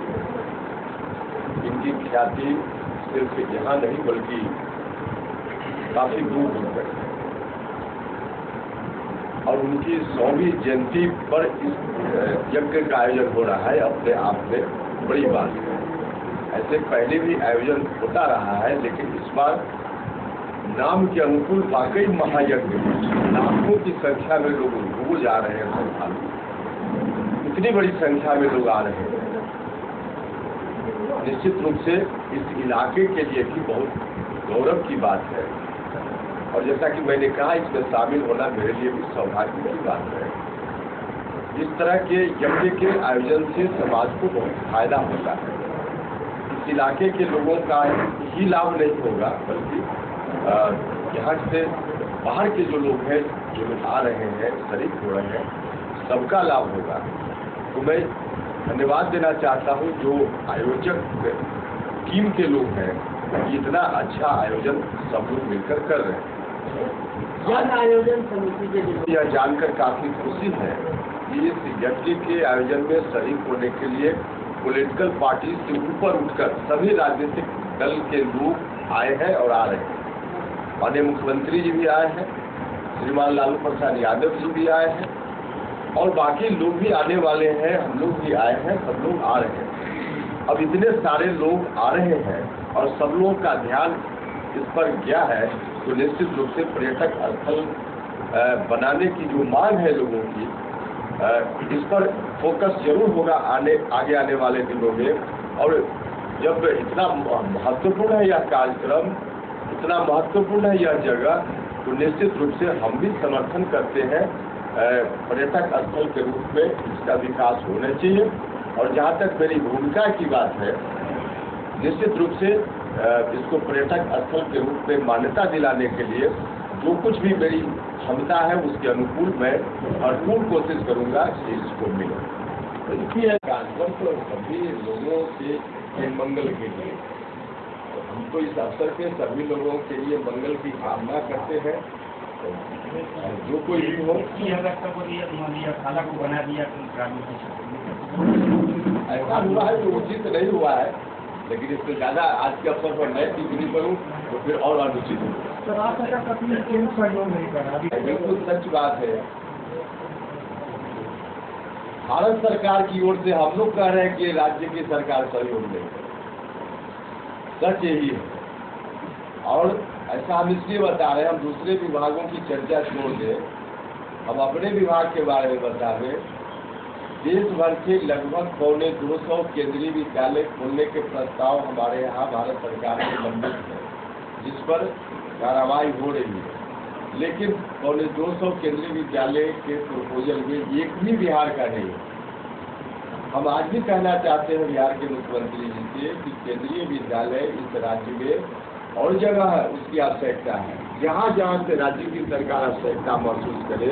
इनकी ख्याति सिर्फ यहाँ नहीं बल्कि काफी दूर दूर तक है, और उनकी 100वीं जयंती पर इस यज्ञ का आयोजन हो रहा है, अपने आप में बड़ी बात है। ऐसे पहले भी आयोजन होता रहा है, लेकिन इस बार नाम के अनुकूल वाकई महायज्ञ, लाखों की संख्या में लोग रोज आ रहे हैं। श्रद्धालु इतनी बड़ी संख्या में लोग आ रहे हैं, निश्चित रूप से इस इलाके के लिए भी बहुत गौरव की बात है। और जैसा कि मैंने कहा, इसमें शामिल होना मेरे लिए भी सौभाग्य की बात है। इस तरह के यज्ञ के आयोजन से समाज को बहुत फायदा होता है। इस इलाके के लोगों का ही लाभ नहीं होगा, बल्कि यहाँ से बाहर के जो लोग हैं, जो लोग आ रहे हैं, शरीक हो रहे हैं, सबका लाभ होगा। तो मैं धन्यवाद देना चाहता हूँ जो आयोजक टीम के लोग हैं, इतना अच्छा आयोजन सब लोग मिलकर कर रहे हैं। जन आयोजन समिति के लिए यह जानकर काफी खुशी है कि इस यज्ञ के आयोजन में शरीक होने के लिए पॉलिटिकल पार्टी से ऊपर उठकर सभी राजनीतिक दल के लोग आए हैं और आ रहे हैं। माननीय मुख्यमंत्री जी भी आए हैं, श्रीमान लालू प्रसाद यादव जी भी आए हैं, और बाकी लोग भी आने वाले हैं। हम लोग भी आए हैं, सब लोग आ रहे हैं। अब इतने सारे लोग आ रहे हैं और सब लोगों का ध्यान इस पर गया है, तो निश्चित रूप से पर्यटक स्थल बनाने की जो मांग है लोगों की, इस पर फोकस जरूर होगा आगे आने वाले दिनों में। और जब इतना महत्वपूर्ण है यह कार्यक्रम, इतना महत्वपूर्ण है यह जगह, तो निश्चित रूप से हम भी समर्थन करते हैं पर्यटक स्थल के रूप में इसका विकास होना चाहिए। और जहाँ तक मेरी भूमिका की बात है, निश्चित रूप से इसको पर्यटक स्थल के रूप में मान्यता दिलाने के लिए जो कुछ भी मेरी क्षमता है उसके अनुकूल मैं भरपूर कोशिश करूंगा कि इसको मिले। तो इसलिए कार्यक्रम तो सभी लोगों के मंगल के लिए, तो हम तो इस अवसर पे सभी लोगों के लिए मंगल की कामना करते हैं। तो जो कोई भी हो, खाना को बना दिया ऐसा हुआ है जो उचित नहीं हुआ है, लेकिन इससे ज्यादा आज के अवसर पर मैं टिप्पणी करूँ तो फिर और अनुचित हो। बिल्कुल सच बात है। भारत सरकार की ओर से हम लोग कह रहे हैं कि राज्य की सरकार सहयोग नहीं, सच यही है। और ऐसा हम इसलिए बता रहे हैं, हम दूसरे विभागों की चर्चा छोड़ दें, हम अपने विभाग के बारे में बता दें देश भर के लगभग 250 केंद्रीय विद्यालय खोलने के प्रस्ताव हमारे यहाँ भारत सरकार में लंबित है, जिस पर कार्रवाई हो रही है। लेकिन 250 केंद्रीय विद्यालय के प्रपोजल में एक भी बिहार का नहीं है। हम आज भी कहना चाहते हैं बिहार के मुख्यमंत्री जी से कि केंद्रीय विद्यालय इस राज्य में और जगह है उसकी आवश्यकता है। जहाँ जहाँ से राज्य की सरकार आवश्यकता महसूस करे,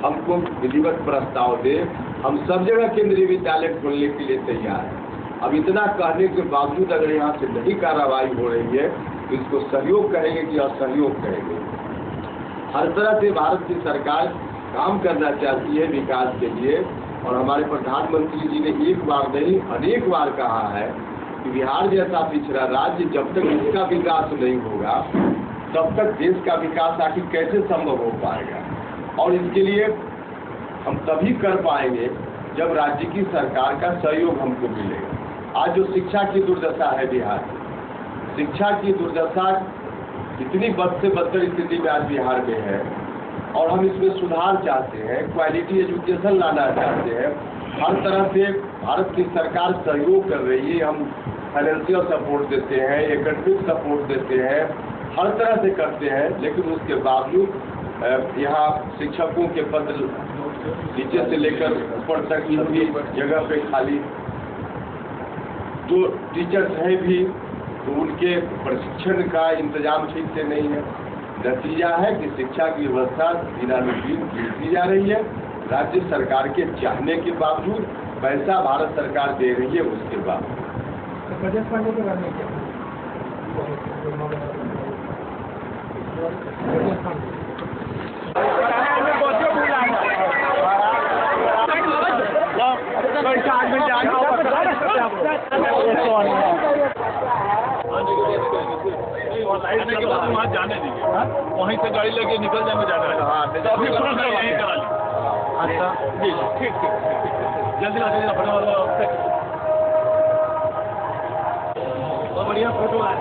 हमको विधिवत प्रस्ताव दे, हम सब जगह केंद्रीय विद्यालय खोलने के लिए तैयार हैं। अब इतना कहने के बावजूद अगर यहाँ से नहीं कार्रवाई हो रही है तो इसको सहयोग कहेंगे कि असहयोग कहेंगे। हर तरह से भारत की सरकार काम करना चाहती है विकास के लिए, और हमारे प्रधानमंत्री जी ने एक बार नहीं अनेक बार कहा है कि बिहार जैसा पिछड़ा राज्य जब तक इसका विकास नहीं होगा तब तक देश का विकास आखिर कैसे संभव हो पाएगा। और इसके लिए हम तभी कर पाएंगे जब राज्य की सरकार का सहयोग हमको मिलेगा। आज जो शिक्षा की दुर्दशा है बिहार में, शिक्षा की दुर्दशा इतनी बद से बदतर स्थिति में आज बिहार में है, और हम इसमें सुधार चाहते हैं, क्वालिटी एजुकेशन लाना चाहते हैं। हर तरह से भारत की सरकार सहयोग कर रही है। हम फाइनेंशियल सपोर्ट देते हैं, एकेडमिक सपोर्ट देते हैं, हर तरह से करते हैं, लेकिन उसके बावजूद यहाँ शिक्षकों के पद नीचे से लेकर ऊपर तक सभी जगह पे खाली। जो टीचर्स हैं भी तो उनके प्रशिक्षण का इंतजाम ठीक से नहीं है। नतीजा है कि शिक्षा की व्यवस्था दिनानुदिन गिरती जा रही है। राज्य सरकार के चाहने के बावजूद पैसा भारत सरकार दे रही है, उसके बाद वहाँ जाने दीजिए, वहीं से गाड़ी लेके निकल जाए, जाना है तो अभी तुरंत यहीं करा लीजिए। अच्छा जी ठीक जल्दी ला दीजिए। बहुत बढ़िया फोटो आए।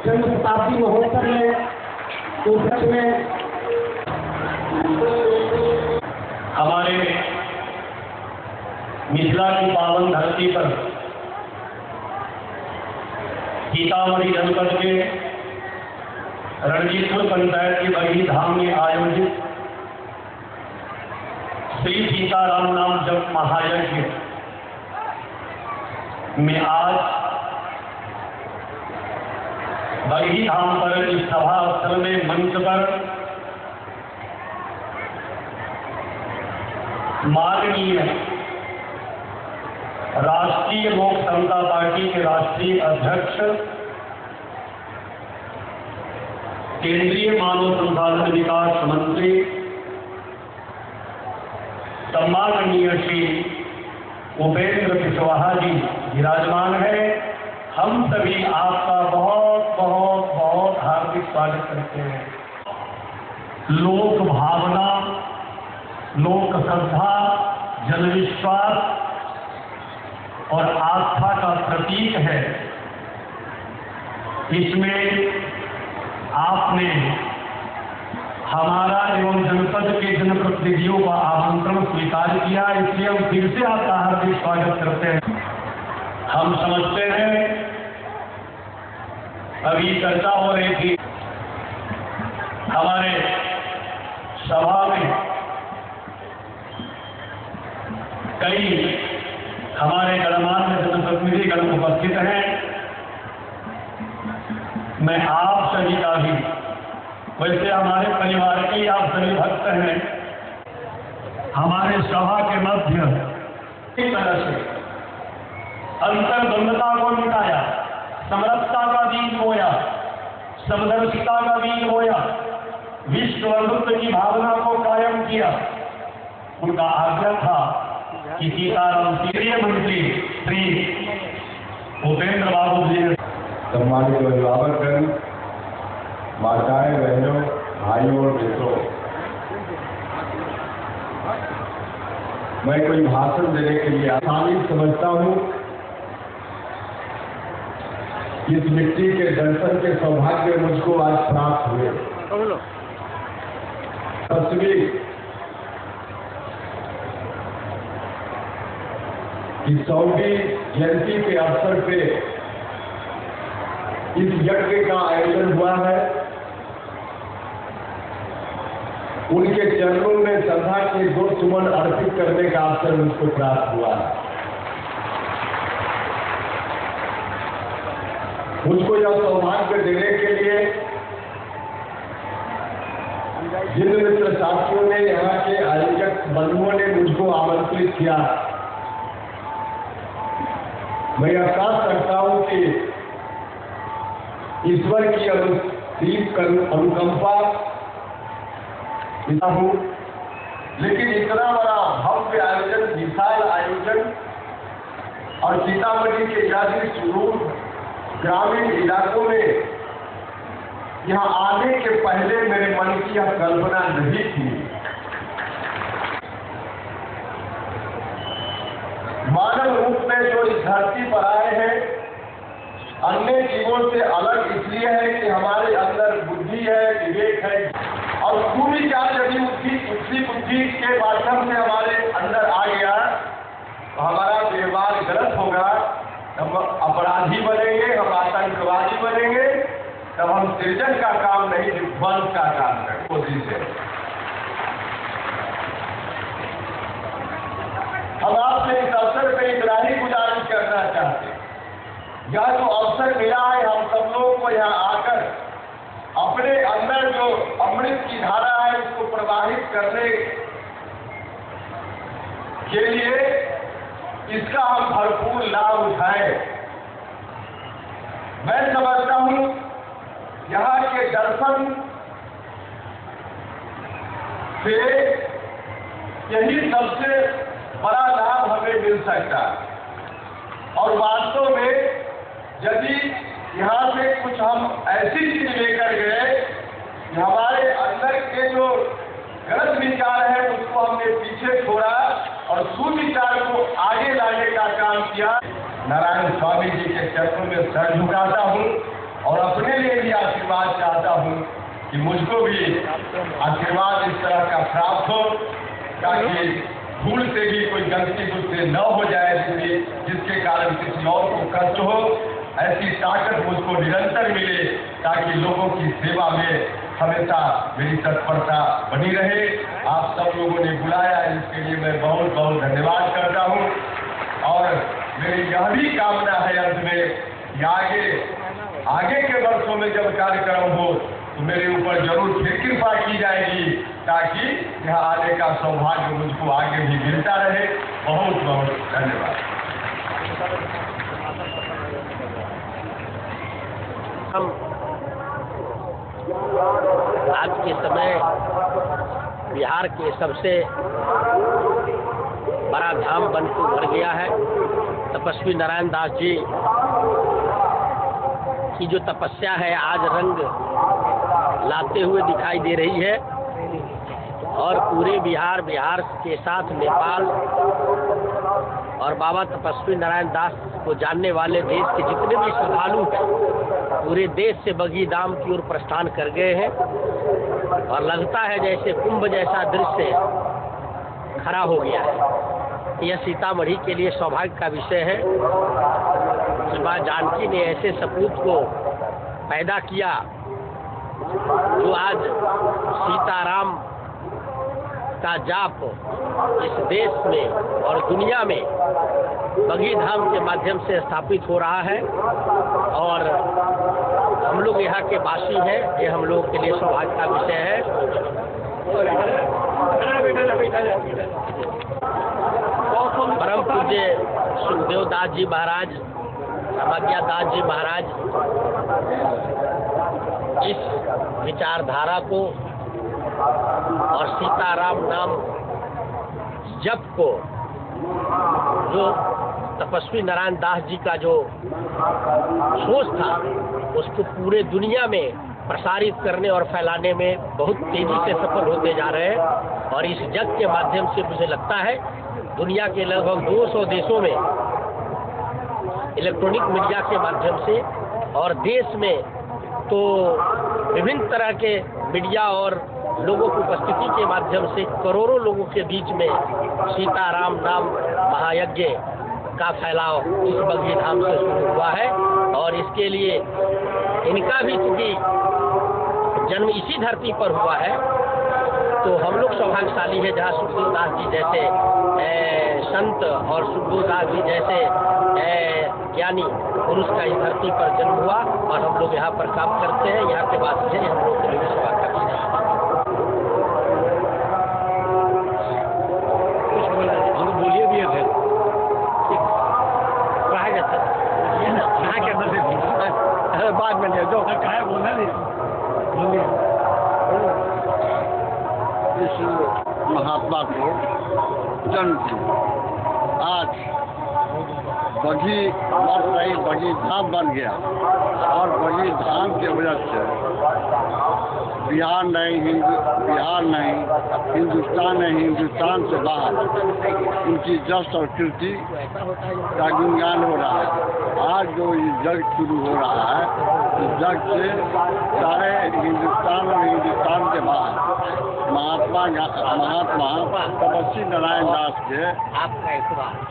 जन्म शताब्दी महोत्सव में हमारे मिथिला की पावन धरती पर सीतामढ़ी जनपद के रणजीतपुर पंचायत की बरही धाम में आयोजित श्री सीताराम नाम जप महायज्ञ में आज बरही धाम पर इस सभा स्थल में मंच पर माननीय राष्ट्रीय लोक समता पार्टी के राष्ट्रीय अध्यक्ष केंद्रीय मानव संसाधन विकास मंत्री सम्माननीय श्री उपेंद्र कुशवाहा जी विराजमान है। हम सभी आपका बहुत बहुत बहुत हार्दिक स्वागत करते हैं। लोक भावना, लोक श्रद्धा, जनविश्वास और आस्था का प्रतीक है। इसमें आपने हमारा एवं जनपद के जनप्रतिनिधियों का आमंत्रण स्वीकार किया, इसलिए हम फिर से आपका हार्दिक स्वागत करते हैं। हम समझते हैं, अभी चर्चा हो रही थी हमारे सभा में, कई हमारे गणमान्य जनप्रतिनिधि गण उपस्थित हैं। मैं आप सभी का भी, वैसे हमारे परिवार के ही आप सभी भक्त हैं, हमारे सभा के मध्य इस तरह से अंतर्द्वंदता को मिटाया, समरसता का बीज बोया, समदर्शिता का बीज बोया, विश्व बंधुत्व की भावना को कायम किया। उनका आग्रह था कि सीताराम केंद्रीय मंत्री श्री उपेंद्र बाबू जी, सम्मानित अभिभावकगण, माताएं, बहनों, भाइयों और मित्रों, मैं कोई भाषण देने के लिए आसानी समझता हूं। इस मिट्टी के दर्शन के सौभाग्य मुझको आज प्राप्त हुए। तस्वीर इस 100वीं जयंती के अवसर पे इस यज्ञ का आयोजन हुआ है। उनके चरणों में श्रद्धा के 2 सुमन अर्पित करने का अवसर मुझको प्राप्त हुआ है। मुझको यह सौभाग्य देने के लिए जिन मित्र साथियों ने, यहाँ के आयोजक बंधुओं ने मुझको आमंत्रित किया, मैं आशा करता हूं कि ईश्वर की अनुकंपा हूं, लेकिन इतना बड़ा भव्य आयोजन, विशाल आयोजन और सीतामढ़ी के इलाके सुदूर ग्रामीण इलाकों में यहाँ आने के पहले मेरे मन की यह कल्पना नहीं थी। मानव रूप में जो इस धरती पर आए हैं, अन्य जीवों से अलग इसलिए है कि हमारे अंदर बुद्धि है, विवेक है, और सुविचार यदि उसी बुद्धि के माध्यम से हमारे अंदर आ गया तो हमारा व्यवहार गलत होगा, हम अपराधी बनेंगे, हम आतंकवादी बनेंगे, तब हम सृजन का काम नहीं, ध्वंस का काम करें। कोशिश है हम आपसे इस अवसर पर इब्राही गुजारिश करना चाहते हैं। यह जो अवसर मिला है, हम सब लोगों को यहाँ आकर अपने अंदर जो अमृत की धारा है उसको प्रवाहित करने के लिए इसका हम भरपूर लाभ उठाएं। मैं समझता हूं यहाँ के दर्शन से यही सबसे बड़ा लाभ हमें मिल सकता है। और वास्तव में यदि यहाँ से कुछ हम ऐसी चीज लेकर गए कि हमारे अंदर के जो गलत विचार है उसको हमने पीछे छोड़ा और सुविचार को आगे लाने का काम किया। नारायण स्वामी जी के चरणों में सर झुकाता हूँ और अपने लिए भी आशीर्वाद चाहता हूँ कि मुझको भी आशीर्वाद इस तरह का प्राप्त हो, ताकि भूल से भी कोई गलती मुझसे न हो जाए जिसके कारण किसी और को कष्ट हो। ऐसी ताकत मुझको निरंतर मिले ताकि लोगों की सेवा में हमेशा मेरी तत्परता बनी रहे। आप सब लोगों ने बुलाया, इसके लिए मैं बहुत बहुत धन्यवाद करता हूँ। और मेरी यह भी कामना है अंत में कि आगे के वर्षों में जब कार्यक्रम हो तो मेरे ऊपर जरूर फिर कृपा की जाएगी, ताकि यहाँ आने का सौभाग्य मुझको आगे भी मिलता रहे। बहुत बहुत धन्यवाद। हम आज के समय बिहार के सबसे बड़ा धाम बन के उभर गया है। तपस्वी नारायण दास जी की जो तपस्या है आज रंग लाते हुए दिखाई दे रही है और पूरे बिहार के साथ नेपाल और बाबा तपस्वी नारायण दास को जानने वाले देश के जितने भी श्रद्धालु हैं पूरे देश से बगी धाम की ओर प्रस्थान कर गए हैं और लगता है जैसे कुंभ जैसा दृश्य खड़ा हो गया है। यह सीतामढ़ी के लिए सौभाग्य का विषय है कि माँ जानकी ने ऐसे सपूत को पैदा किया जो आज सीताराम का जाप इस देश में और दुनिया में बगी धाम के माध्यम से स्थापित हो रहा है और हम लोग यहाँ के वासी हैं। ये हम लोग के लिए सौभाग्य का विषय है। परम पूज्य सुखदेव दास जी महाराज, अमज्ञा दास जी महाराज इस विचारधारा को और सीताराम नाम जप को जो तपस्वी नारायण दास जी का जो सोच था उसको पूरे दुनिया में प्रसारित करने और फैलाने में बहुत तेजी से सफल होते जा रहे हैं और इस जग के माध्यम से मुझे लगता है दुनिया के लगभग 200 देशों में इलेक्ट्रॉनिक मीडिया के माध्यम से और देश में तो विभिन्न तरह के मीडिया और लोगों की उपस्थिति के माध्यम से करोड़ों लोगों के बीच में सीताराम नाम महायज्ञ का फैलाव इस बगी धाम से शुरू हुआ है और इसके लिए इनका भी चूंकि जन्म इसी धरती पर हुआ है तो हम लोग सौभाग्यशाली है जहाँ सुखदेव दास जी जैसे संत और सुखदेव दास जी जैसे ज्ञानी पुरुष का इस धरती पर जन्म हुआ और हम लोग यहाँ पर काम करते हैं। यहाँ के बाद से हम लोग के लिए सौभाग्य का विषय है। बोलिए भी है बाद में जो कहा बोलना नहीं बोलिए। इस महात्मा को जन्म आज बगी मर रही बगी धाम बन गया और बगी धाम के वजह से बिहार नहीं हिंदुस्तान नहीं, हिंदुस्तान से बाहर उनकी जस और कीर्ति का गुणगान हो रहा है। आज जो ये जग शुरू हो रहा है इस जग से सारे हिंदुस्तान और हिंदुस्तान के बाहर महात्मा तपस्वी नारायण दास के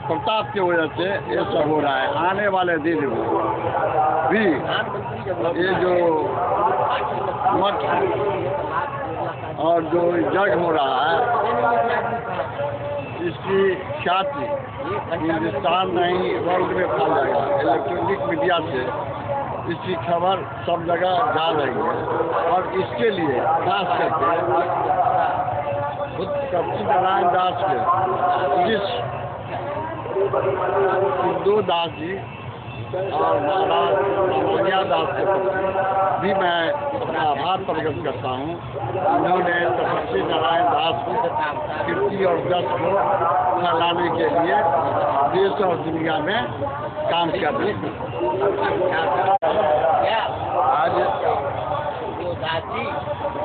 प्रताप की वजह से ये सब हो रहा है। आने वाले दिन में भी ये जो मठ और जो जग हो रहा है इसकी ख्याति हिंदुस्तान नहीं वर्ल्ड में फैल जाएगा। इलेक्ट्रॉनिक मीडिया से इसकी खबर सब जगह जा रही है और इसके लिए खास करके तपस्वी नारायण दास के जिस सुखदेव दास जी और महाराज अमज्ञा दास के भी मैं अपना आभार प्रकट करता हूँ। उन्होंने तपस्वी नारायण दास की कीर्ति और जस को फैलाने के लिए देश और दुनिया में काम कर रहे हैं। आज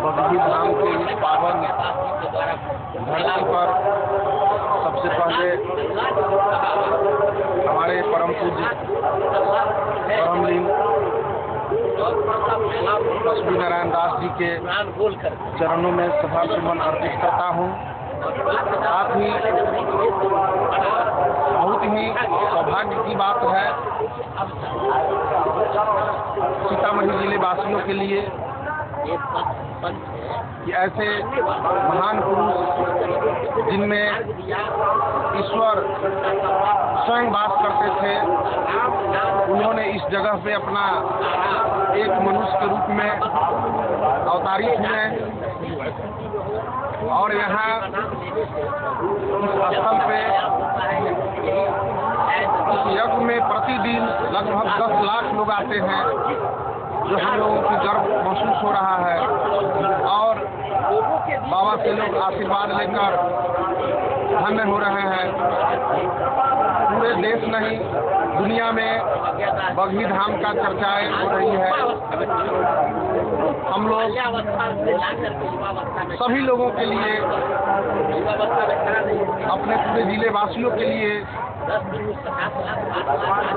बगी धाम के इस पावन धरती पर सबसे पहले हमारे परम पूज्य परमलीन तपस्वी नारायण दास जी के चरणों में सभा सुमन अर्पित करता हूँ। साथ ही बहुत ही सौभाग्य की बात है सीतामढ़ी जिले वासियों के लिए कि ऐसे महान पुरुष जिनमें ईश्वर स्वयं वास करते थे उन्होंने इस जगह पे अपना एक मनुष्य के रूप में अवतारित हुए और यहाँ इस स्थल पे इस यज्ञ में प्रतिदिन लगभग 10 लाख लोग आते हैं जो हम लोगों की गर्व महसूस हो रहा है। और आशीर्वाद लेकर धन्य हो रहे हैं। पूरे देश नहीं, दुनिया में बगही धाम का चर्चाएं हो रही है। हम लोग सभी लोगों के लिए, अपने पूरे जिले वासियों के लिए,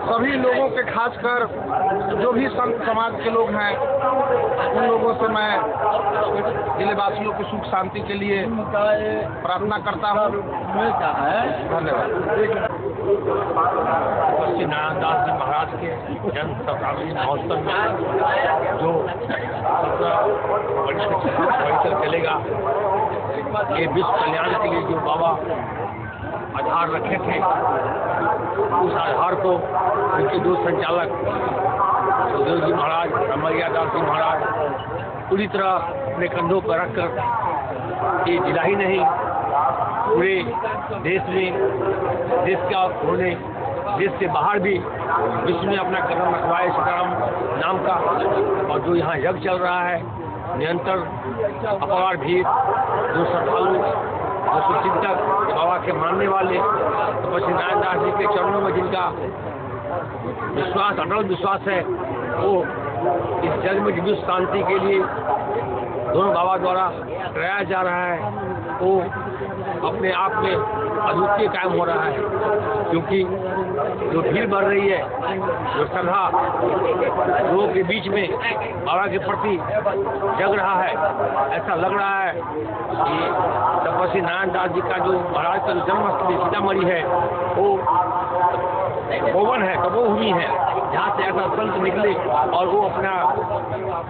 सभी लोगों के खासकर जो भी संत समाज के लोग हैं, उन लोगों से मैं जिले वासियों की सुख शांति के लिए प्रार्थना करता हूँ। धन्यवाद। श्री नारायण दास जी महाराज के जन्म शताब्दी महोत्सव में जो 17 चलेगा, ये विश्व कल्याण के लिए जो बाबा आधार रखे थे, उस आधार को उनके दो संचालक सुखदेव जी महाराज, रमैया दास जी महाराज पूरी तरह अपने कंधों पर रखकर ये जिला ही नहीं, पूरे देश में, देश का उन्होंने देश से बाहर भी विश्व में अपना कदम रखवाए सीताराम नाम का। और जो यहाँ यज्ञ चल रहा है, निरंतर अपार भीड़, जो श्रद्धालु, जो सुचिंतक, बाबा के मानने वाले, तपस्वी नारायण दास जी के चरणों में जिनका विश्वास, अटल विश्वास है, वो इस जग में विश्व शांति के लिए दोनों बाबा द्वारा कराया जा रहा है, वो अपने आप में अद्वितीय कायम हो रहा है। क्योंकि जो भीड़ बढ़ रही है, जो श्रद्धा लोगों के बीच में बाबा के प्रति जग रहा है, ऐसा लग रहा है कि तपस्वी नारायण दास जी का जो महाराज का जन्मस्थली सीतामढ़ी है, वो भवन है, तपोभूमि है, जहाँ से ऐसा संत निकले और वो अपना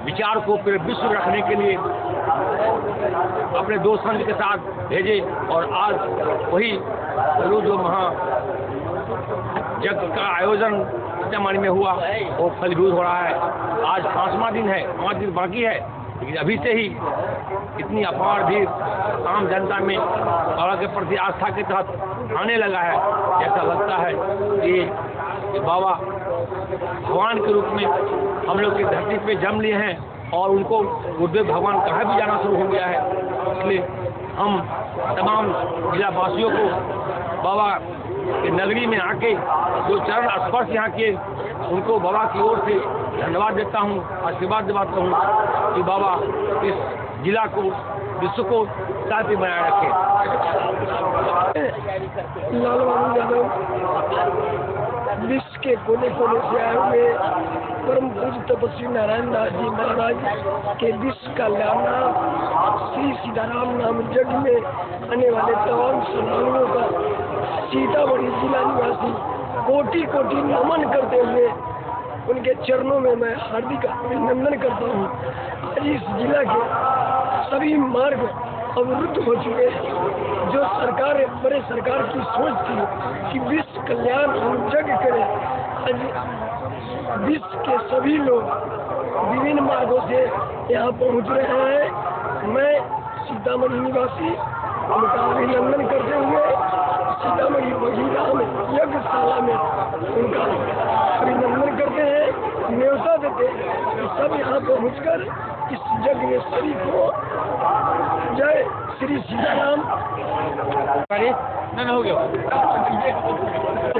विचार को पूरे विश्व में रखने के लिए अपने दो संत के साथ भेजे। और आज वही जो महा जग का आयोजन सीतामढ़ी में हुआ, वो फलीभूत हो रहा है। आज 5वां दिन है, 5 दिन बाकी है, लेकिन अभी से ही इतनी अपार भीड़ आम जनता में बाबा के प्रति आस्था के तहत आने लगा है। ऐसा लगता है कि बाबा भगवान के रूप में हम लोग की धरती पे जन्म लिए हैं और उनको गुरुदेव भगवान कहा भी जाना शुरू हो गया है। इसलिए हम तमाम जिला वासियों को बाबा के नगरी में आके जो चरण स्पर्श यहाँ किए, उनको बाबा की ओर से धन्यवाद देता हूँ, आशीर्वाद दिलाता हूँ कि बाबा इस जिला को, विश्व को शांति बनाए रखे। लाल बाबू यादव विश्व के कोने कोने से आए हुए परम पूज्य तपस्वी नारायण दास जी महाराज के विश्व कल्याण श्री सीताराम नाम यज्ञ में आने वाले तमाम श्रद्धालुओं का सीतामढ़ी जिला निवासी कोटि कोटि नमन करते हुए उनके चरणों में मैं हार्दिक अभिनंदन करता हूँ। आज इस जिला के सभी मार्ग अवरुद्ध हो चुके हैं। जो सरकार, बड़े सरकार की सोच थी कि विश्व कल्याण हम यज्ञ करें, आज विश्व के सभी लोग विभिन्न मार्गों से यहाँ पहुँच रहे हैं। मैं सीतामढ़ी निवासी उनका अभिनंदन करते हुए सीतामढ़ी बगीराम यज्ञशाला में उनका अभिनंदन करते हैं, न्योता देते हैं कि सब यहाँ पहुँचकर इस यज्ञ में शरीक हो। जय श्री सीताराम। हो गया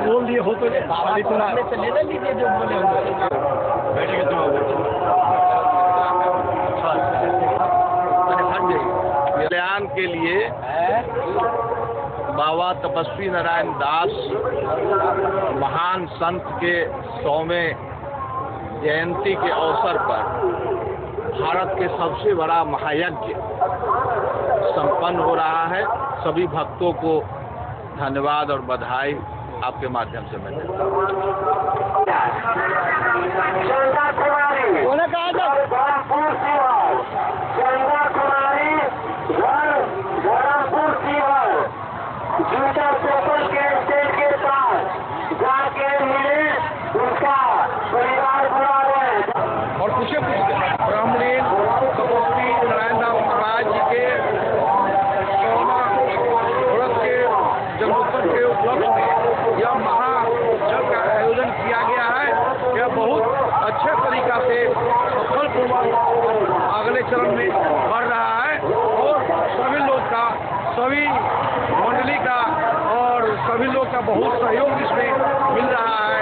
बोल दिए हो तो लेना लीजिए जो बोले बैठेंगे कल्याण के लिए बाबा तपस्वी नारायण दास महान संत के 100वें जयंती के अवसर पर भारत के सबसे बड़ा महायज्ञ संपन्न हो रहा है। सभी भक्तों को धन्यवाद और बधाई आपके माध्यम से मैं देता और पूछे ब्राह्मणीन तपस्वी नारायण दास महाराज जी के 100वां के जन्मोत्सव के उपलक्ष्य में यह महायज्ञ का आयोजन किया गया है। यह बहुत अच्छे तरीका से सफल बहुत सहयोग इसमें मिल रहा है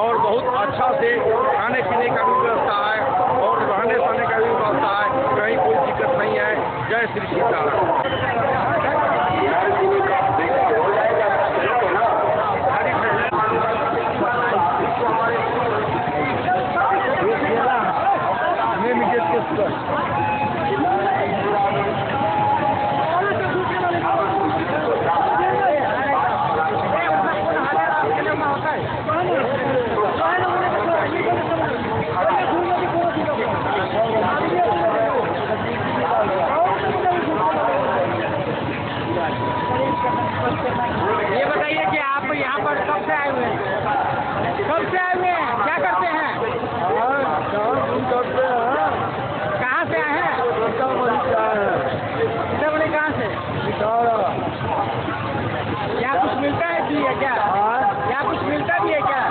और बहुत अच्छा से खाने पीने का भी व्यवस्था है और रहने सहने का भी व्यवस्था है, कहीं कोई दिक्कत नहीं है। जय श्री सीताराम। ये बताइए कि आप यहाँ पर कब से आए हुए हैं? कब से आए हुए हैं? क्या करते हैं? कहाँ से आए हैं? सीतामढ़ी कहाँ से? यहाँ कुछ मिलता है भी है क्या? यहाँ कुछ मिलता भी है क्या?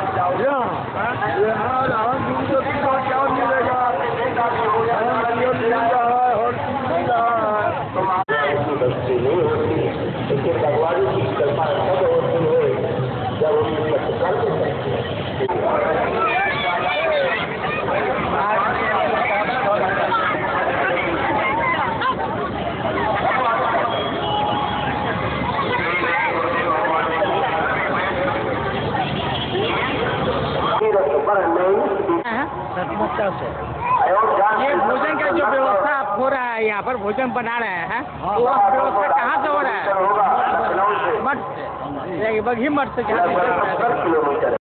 ये भोजन का जो व्यवस्था हो रहा है, यहाँ पर भोजन बना रहे हैं, वो व्यवस्था कहाँ से हो रहा है? मठ से, बघी मठ से।